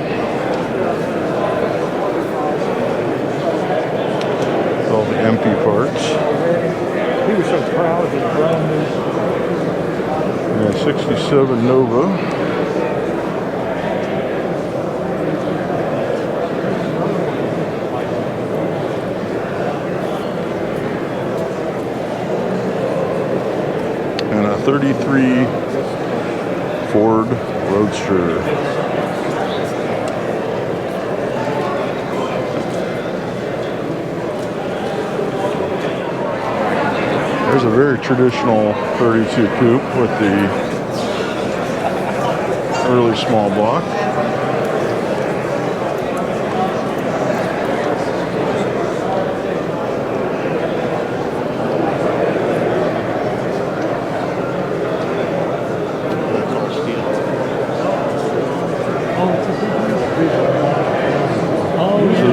All the empty parts. He was so proud of his brand new. Yeah, 67 Nova. And a 33 Ford Roadster. Here's a very traditional 32 coupe with the really small block.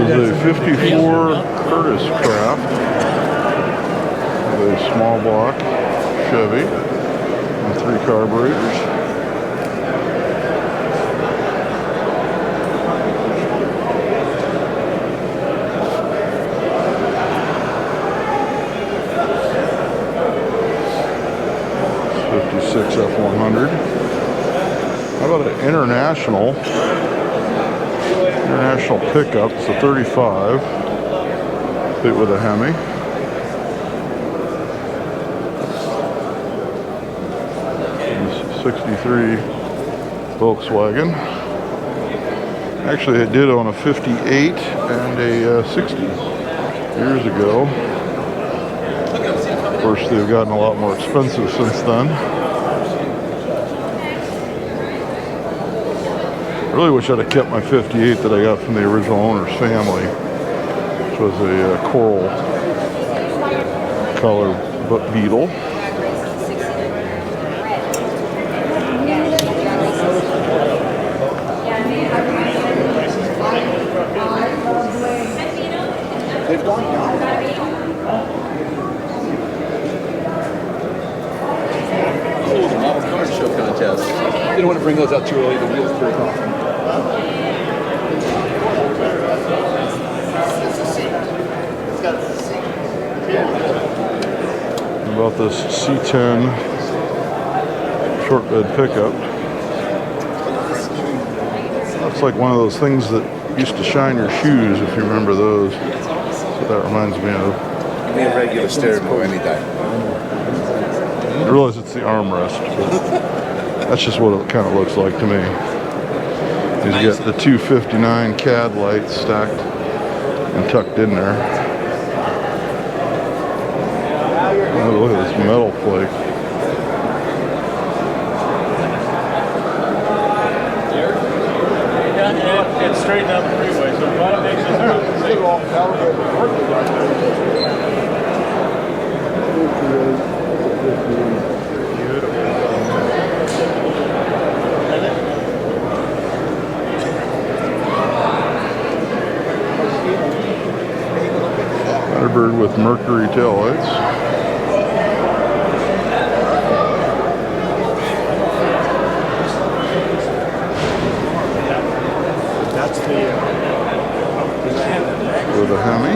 This is a 54 Curtis Craft. A small block Chevy and 3 carburetors. '56 F100. How about an international pickup? It's a 35, fit with a Hemi. 63 Volkswagen. Actually, I did own a 58 and a 60 years ago. Of course, they've gotten a lot more expensive since then. I really wish I'd have kept my 58 that I got from the original owner's family, which was a coral color Beetle. They've gone down. Oh, the model car show contest. You don't want to bring those out too early. The wheels break off. About this C10 short bed pickup. Looks like one of those things that used to shine your shoes, if you remember those. That's what that reminds me of. Give me a regular steering wheel anytime. I realize it's the armrest, but that's just what it kind of looks like to me. You get the 259 CAD lights stacked and tucked in there. Oh, look at this metal plate. It's straight down the freeway, so if it makes it through. Thunderbird with Mercury taillights. That's the With a Hemi.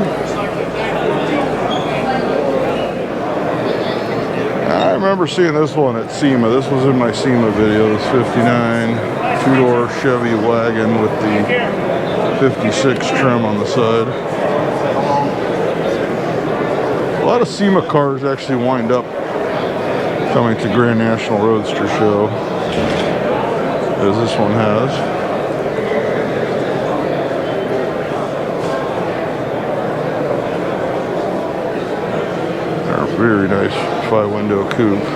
I remember seeing this one at SEMA. This was in my SEMA video. This 59 two-door Chevy wagon with the 56 trim on the side. A lot of SEMA cars actually wind up coming to Grand National Roadster Show, as this one has. They're a very nice 5-window coupe.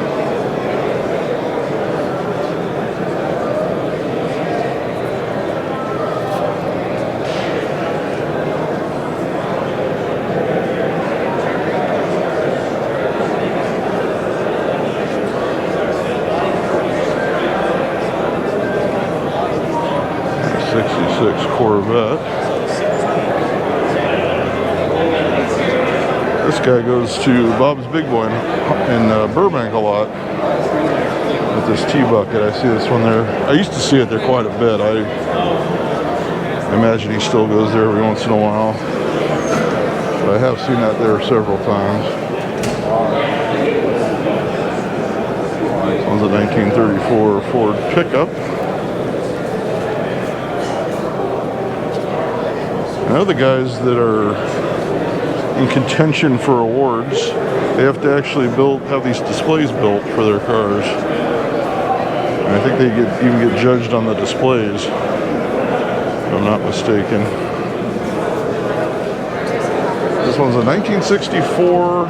Corvette. This guy goes to Bob's Big Boy in Burbank a lot with this T-bucket. I see this one there. I used to see it there quite a bit. I imagine he still goes there every once in a while. But I have seen that there several times. This one's a 1934 Ford pickup. Now the guys that are in contention for awards, they have to actually have these displays built for their cars. And I think they even get judged on the displays, if I'm not mistaken. This one's a 1964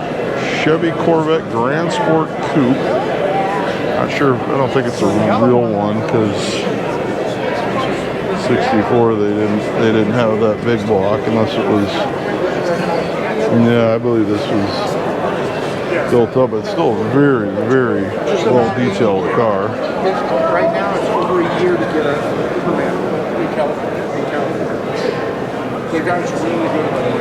Chevy Corvette Grand Sport Coupe. Not sure, I don't think it's a real one because 64 they didn't have that big block unless it was, yeah, I believe this was built up. It's still a very, very well detailed car. Right now, it's over a year to get a permit. In California. The guys are really good about it.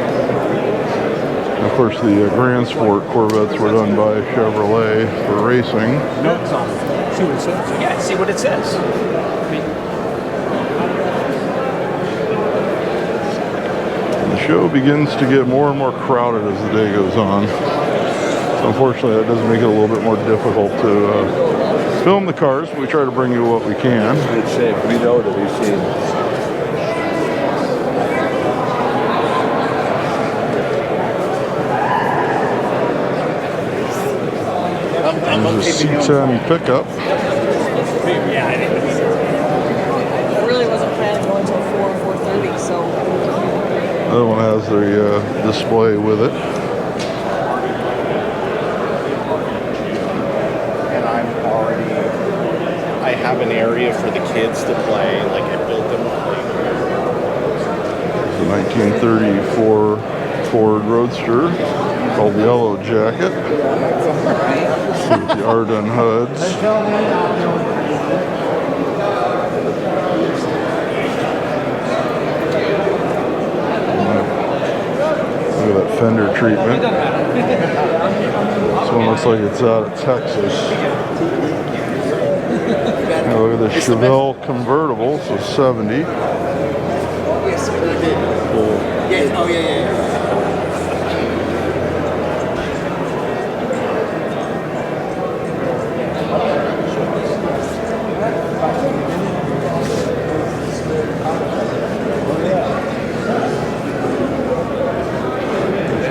And of course, the Grand Sport Corvettes were done by Chevrolet for racing. Notes on it. See what it says. Yeah, see what it says. The show begins to get more and more crowded as the day goes on. So unfortunately, that does make it a little bit more difficult to film the cars. We try to bring you what we can. Good shape. We know that we've seen. There's a C10 pickup. I really wasn't planning going until 4 or 4:30, so. Another one has the display with it. And I have an area for the kids to play, like I built them a It's a 1934 Ford Roadster called the Yellow Jacket. With the Arden hoods. Look at that fender treatment. This one looks like it's out of Texas. Now look at the Chevelle convertible, so 70. Yes, oh yeah.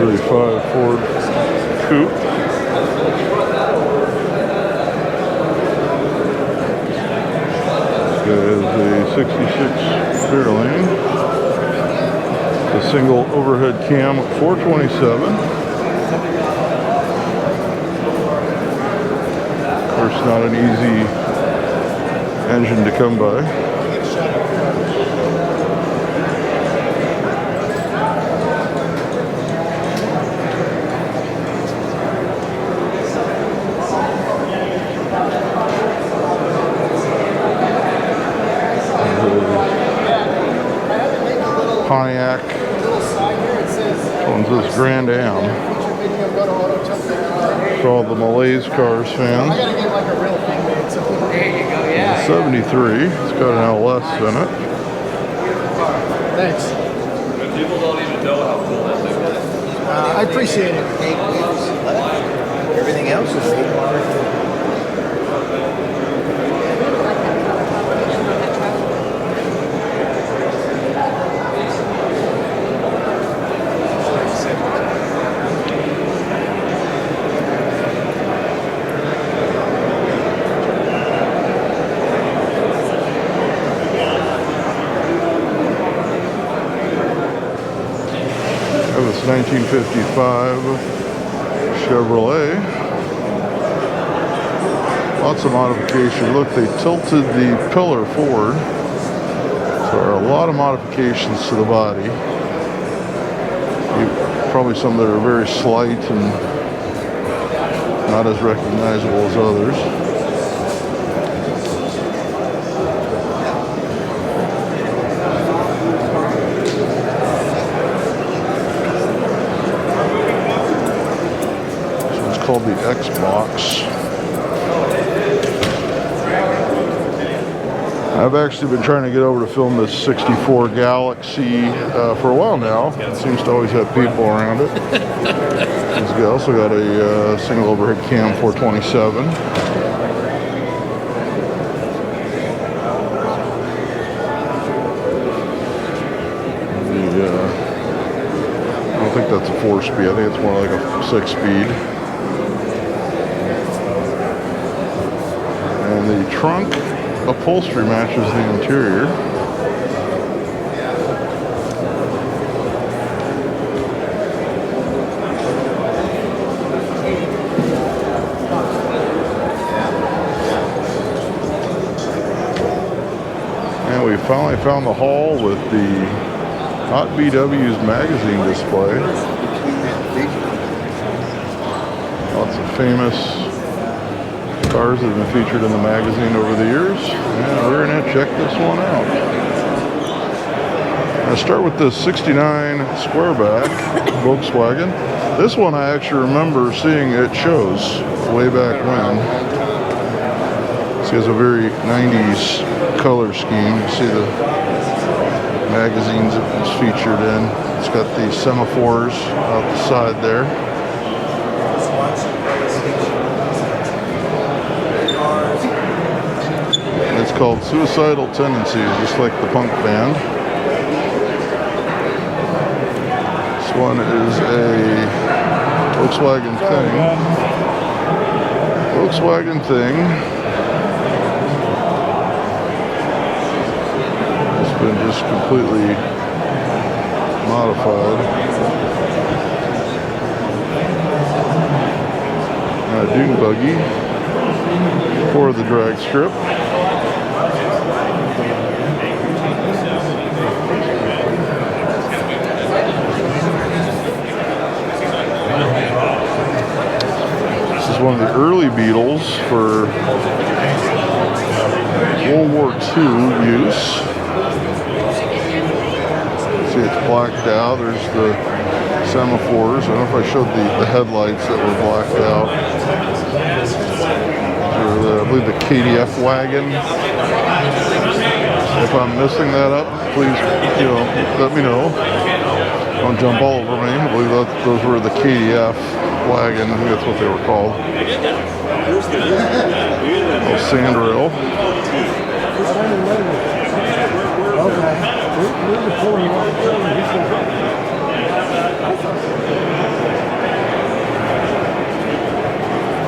35 Ford Coupe. There's a 66 Fairlane. A single overhead cam at 427. Of course, not an easy engine to come by. Pontiac. This one's this Grand Am. For all the Malaise Cars fans. I gotta get like a real thing made. So there you go. Yeah. It's a 73. It's got an LS in it. Thanks. People don't even know how cool that thing is. I appreciate it. Everything else is This 1955 Chevrolet. Lots of modification. Look, they tilted the pillar forward. So there are a lot of modifications to the body. Probably some that are very slight and not as recognizable as others. Called the Xbox. I've actually been trying to get over to film this 64 Galaxy for a while now. It seems to always have people around it. It's also got a single overhead cam 427. I don't think that's a 4-speed. I think it's more like a 6-speed. And the trunk upholstery matches the interior. found the hall with the Hot BW's magazine display. Lots of famous cars that have been featured in the magazine over the years. And we're going to check this one out. I'll start with the 69 Squareback Volkswagen. This one I actually remember seeing at shows way back when. This has a very 90s color scheme. You see the magazines it was featured in. It's got the semaphores out the side there. And it's called Suicidal Tendencies, just like the punk band. This one is a Volkswagen Thing. Volkswagen Thing. It's been just completely modified. A dune buggy for the drag strip. This is one of the early Beetles for World War II use. See, it's blacked out. There's the semaphores. I don't know if I showed the headlights that were blacked out. Or I believe the KDF wagon. If I'm messing that up, please, let me know. Don't jump all over me. I believe those were the KDF wagon. I think that's what they were called. Little sand rail.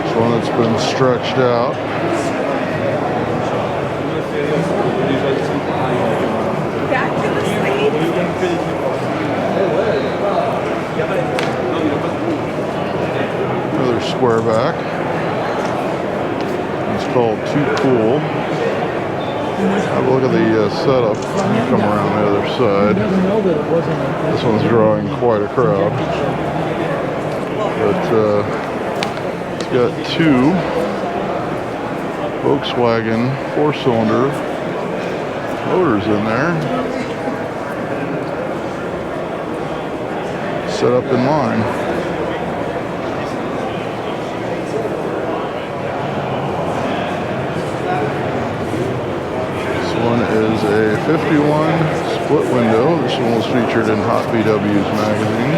This one that's been stretched out. Another Squareback. It's called Too Cool. Have a look at the setup. Come around the other side. This one's drawing quite a crowd. But it's got two Volkswagen 4-cylinder motors in there. Set up in line. This one is a 51 split window. This one was featured in Hot BW's magazine.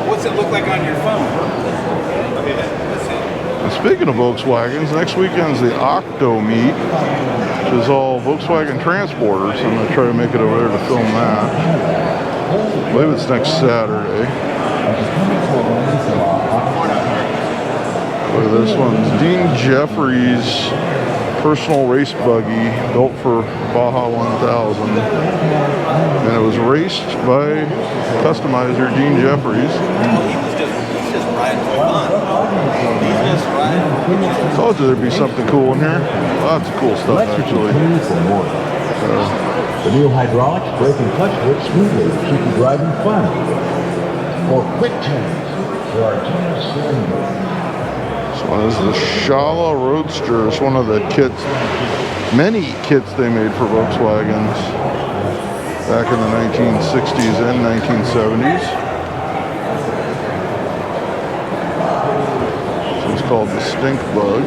What's it look like on your phone? And speaking of Volkswagens, next weekend's the Octo Meet, which is all Volkswagen transporters. I'm going to try to make it over there to film that. I believe it's next Saturday. Look at this one. Dean Jeffries personal race buggy built for Baja 1000. And it was raced by customizer Dean Jeffries. I told you there'd be something cool in here. Lots of cool stuff, actually. The new hydraulics brake and clutch work smoothly to keep you driving fun. For quick turns, there are 2 steering wheels. This one is the National Roadster. It's one of the kits, many kits they made for Volkswagens back in the 1960s and 1970s. It's called the Stink Bug.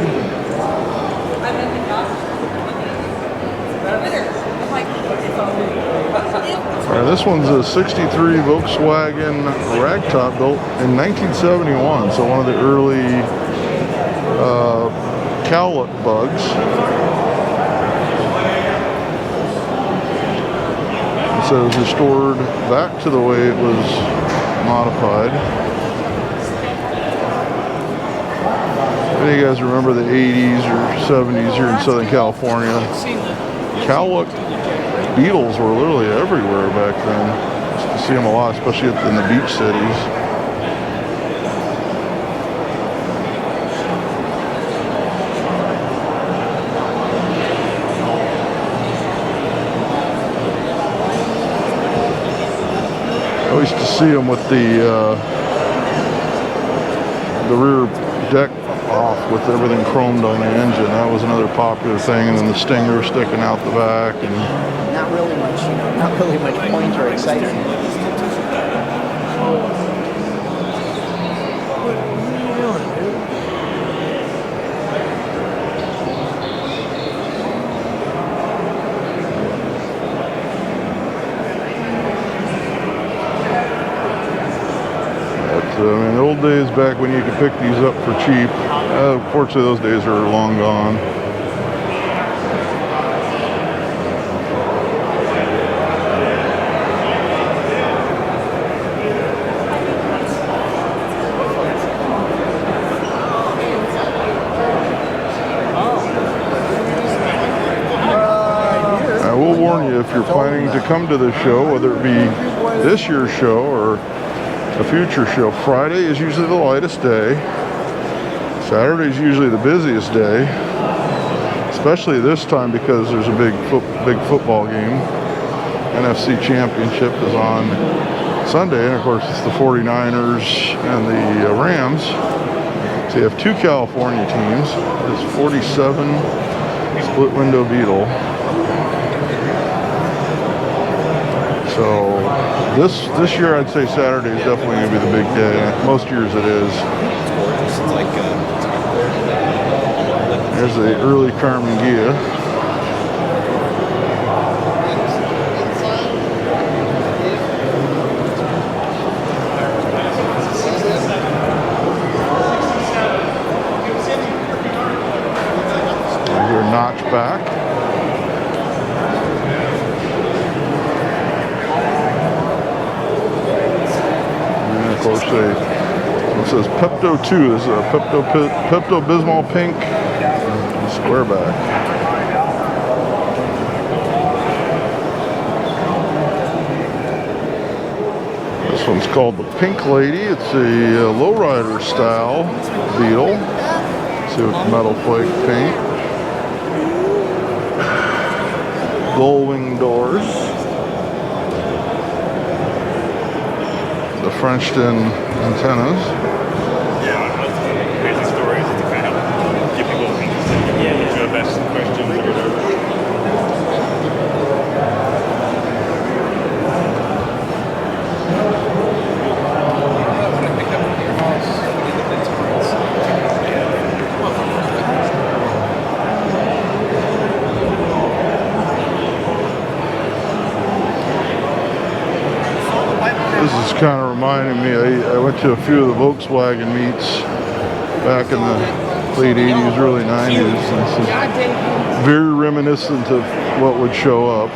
Alright, this one's a 63 Volkswagen ragtop built in 1971, so one of the early cowlet bugs. So it was restored back to the way it was modified. If you guys remember the 80s or 70s here in Southern California, cowlet beetles were literally everywhere back then. You see them a lot, especially in the beach cities. Always to see them with the rear deck off with everything chromed on the engine. That was another popular thing, and then the stinger sticking out the back, and Not really much, you know, not really much point or excitement. I mean, the old days back when you could pick these up for cheap, fortunately those days are long gone. I will warn you, if you're planning to come to this show, whether it be this year's show or a future show, Friday is usually the lightest day. Saturday is usually the busiest day, especially this time because there's a big football game. NFC Championship is on Sunday, and of course it's the 49ers and the Rams. So you have two California teams. This 47 split window Beetle. So this year I'd say Saturday is definitely going to be the big day. Most years it is. There's the early Carmen Ghia. There's your notchback. Of course, it says Pepto 2. This is a Pepto-Bismol pink squareback. This one's called the Pink Lady. It's a lowrider style Beetle. See with metal flake paint. Gull wing doors. The Frenchton antennas. Yeah, crazy stories to kind of get people interested. Yeah, to ask some questions or whatever. This is kind of reminding me, I went to a few of the Volkswagen meets back in the late 80s, early 90s. And this is very reminiscent of what would show up.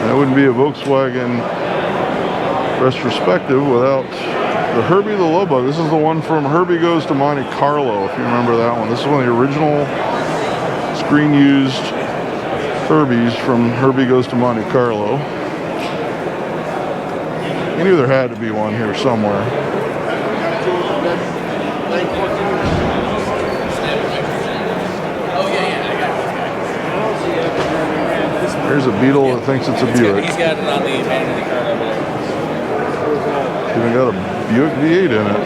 And it wouldn't be a Volkswagen retrospective without the Herbie the Lobo. This is the one from Herbie Goes to Monte Carlo, if you remember that one. This is one of the original screen-used Herbies from Herbie Goes to Monte Carlo. I knew there had to be one here somewhere. Here's a Beetle that thinks it's a Buick. He's got it on the vanity card over there. Even got a Buick V8 in it.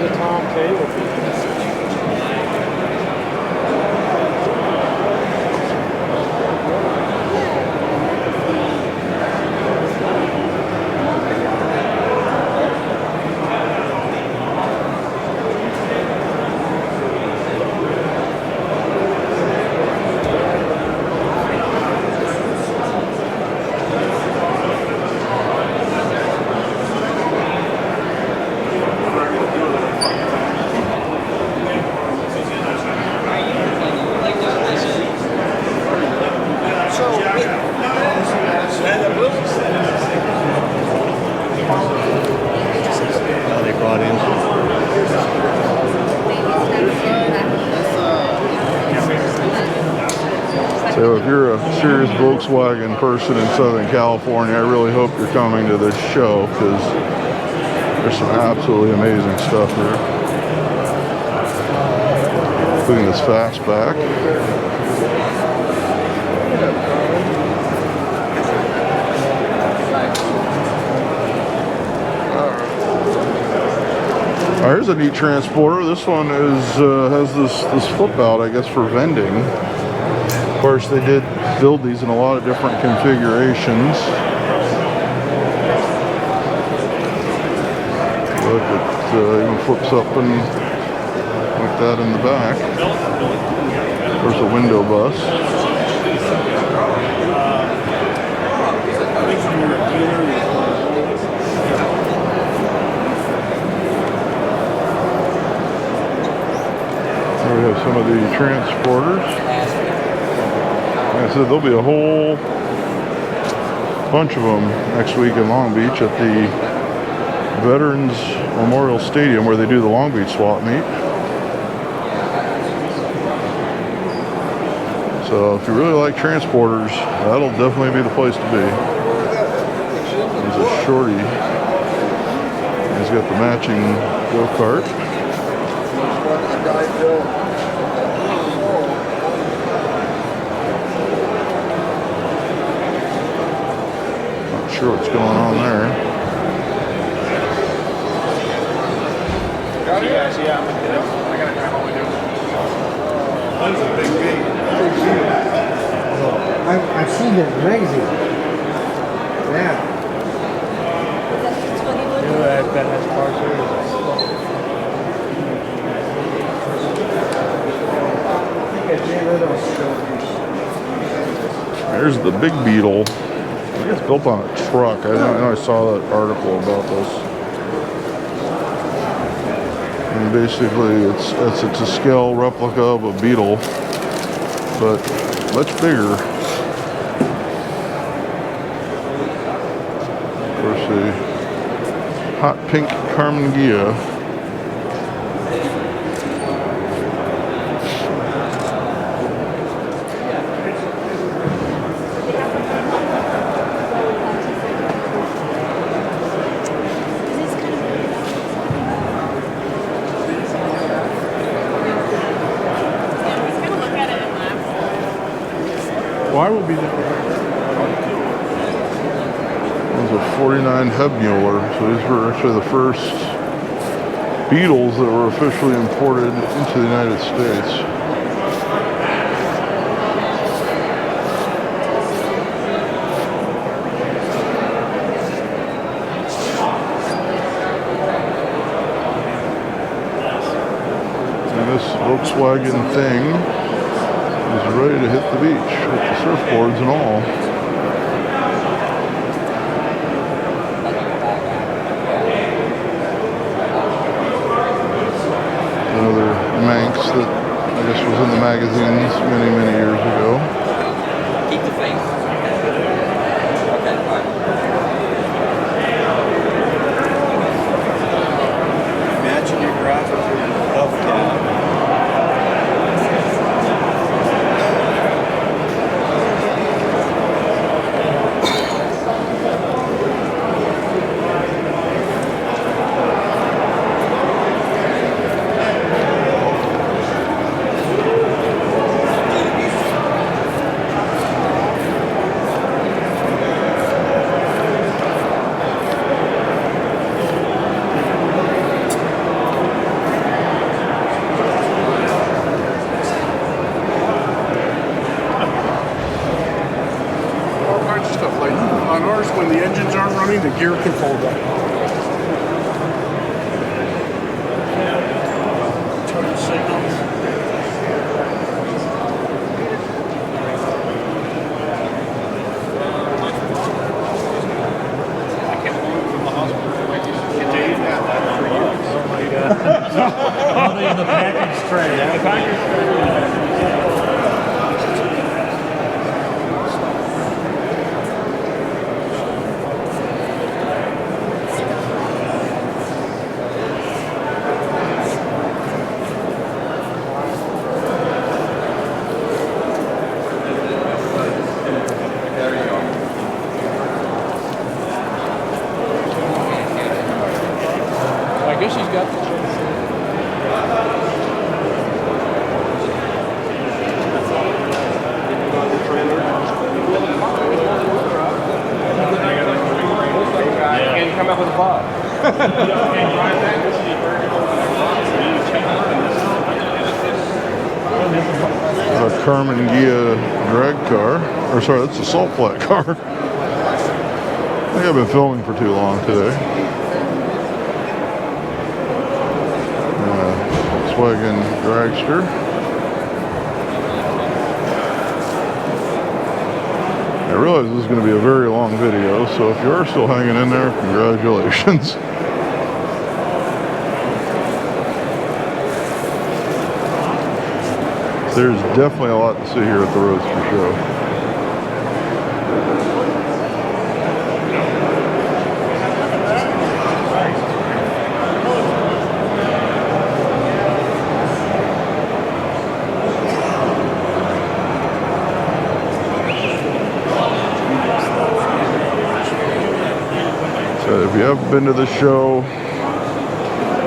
So if you're a serious Volkswagen person in Southern California, I really hope you're coming to this show because there's some absolutely amazing stuff here. including this fastback. Here's a neat transporter. This one is has this flip out, I guess, for vending. Of course, they did build these in a lot of different configurations. Look, it even flips up and like that in the back. There's a window bus. There we have some of the transporters. Like I said, there'll be a whole bunch of them next week in Long Beach at the Veterans Memorial Stadium where they do the Long Beach swap meet. So if you really like transporters, that'll definitely be the place to be. There's a shorty. He's got the matching go-kart. Not sure what's going on there. Yeah, I gotta drive all the way down. That's a big beat. I've seen it in the magazine. Yeah. That has parts here. There's the Big Beetle. I guess built on a truck. I know I saw that article about this. And basically, it's a scale replica of a Beetle, but much bigger. Of course, the hot pink Carmen Ghia. Well, I will be there. Those are 49 Hebmuller. So these were actually the first Beetles that were officially imported into the United States. And this Volkswagen thing is ready to hit the beach with the surfboards and all. Another Manx that I guess was in the magazines many years ago. Keep the faith. Okay, fine. Imagine your graphics with your elf cat. When the engines aren't running, the gear can fold up. Turn signals. I came home from the hospital. Dave had that for years. Oh my God. Probably in the package tray. Yeah, the package tray. I guess he's got the chance. come out with a vibe. A Carmen Gia drag car. Or sorry, that's a salt flat car. I think I've been filming for too long today. Volkswagen dragster. I realize this is going to be a very long video, so if you are still hanging in there, congratulations. There's definitely a lot to see here at the Roadster Show. So if you haven't been to the show,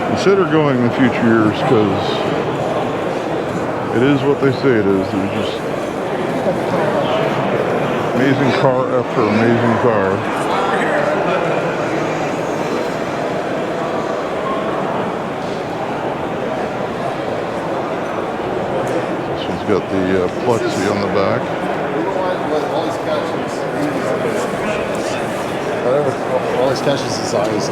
consider going in future years, because it is what they say it is. There's just amazing car after amazing car. This one's got the plexi on the back. All these catches his eyes.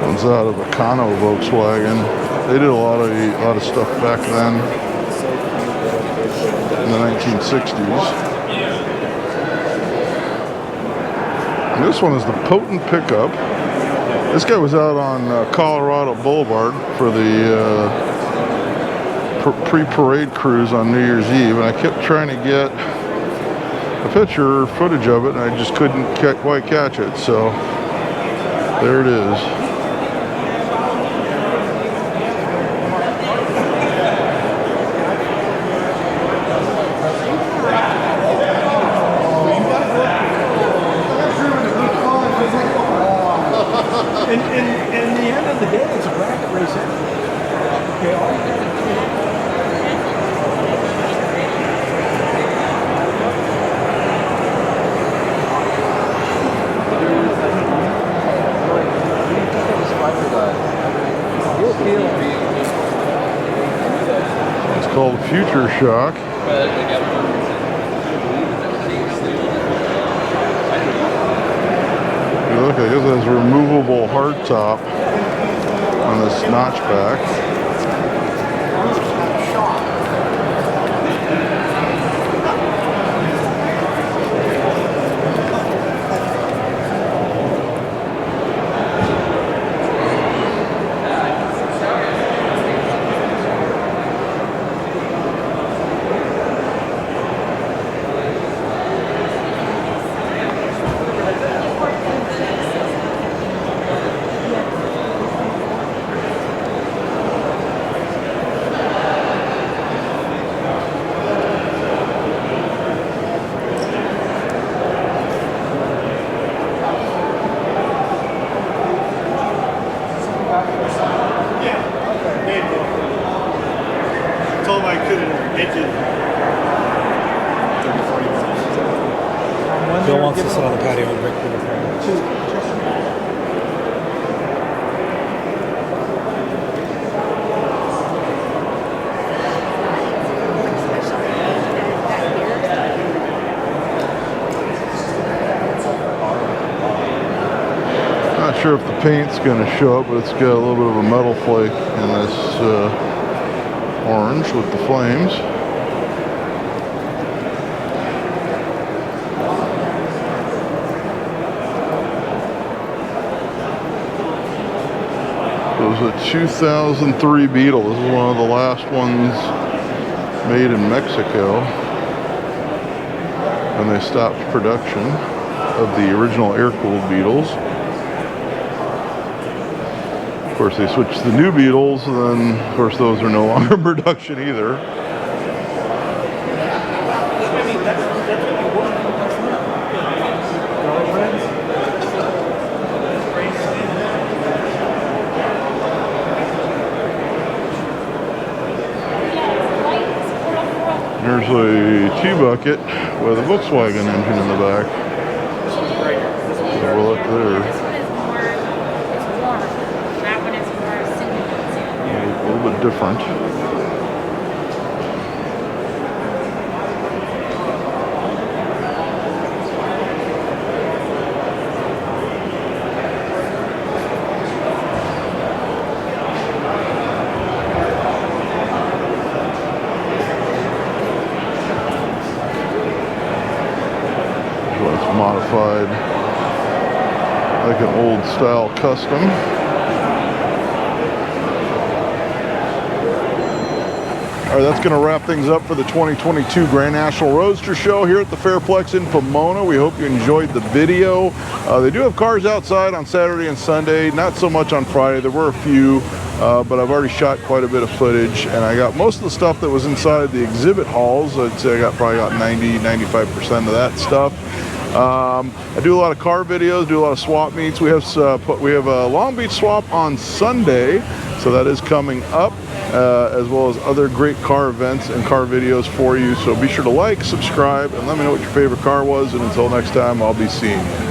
One's out of a Volkswagen. They did a lot of stuff back then in the 1960s. And this one is the Potent Pickup. This guy was out on Colorado Boulevard for the pre-parade cruise on New Year's Eve, and I kept trying to get a picture or footage of it, and I just couldn't quite catch it. So there it is. In the end of the day, it's a bracket race. Okay, It's called Future Shock. Look, I guess it has a removable hardtop on this notchback. Told him I couldn't make it. 30, 40 minutes. Bill wants to sit on the patio and drink beer. Not sure if the paint's going to show up, but it's got a little bit of a metal flake in this orange with the flames. It was a 2003 Beetle. This is one of the last ones made in Mexico. And they stopped production of the original air-cooled Beetles. Of course, they switched the new Beetles, and then, of course, those are no longer in production either. There's a T-bucket with a Volkswagen engine in the back. Well, up there. A little bit different. So it's modified like an old style custom. All right, that's going to wrap things up for the 2022 Grand National Roadster Show here at the Fairplex in Pomona. We hope you enjoyed the video. They do have cars outside on Saturday and Sunday, not so much on Friday. There were a few, but I've already shot quite a bit of footage, and I got most of the stuff that was inside the exhibit halls. I'd say I probably got 90–95% of that stuff. I do a lot of car videos, do a lot of swap meets. We have a Long Beach swap on Sunday, so that is coming up, as well as other great car events and car videos for you. So be sure to like, subscribe, and let me know what your favorite car was. And until next time, I'll be seeing you.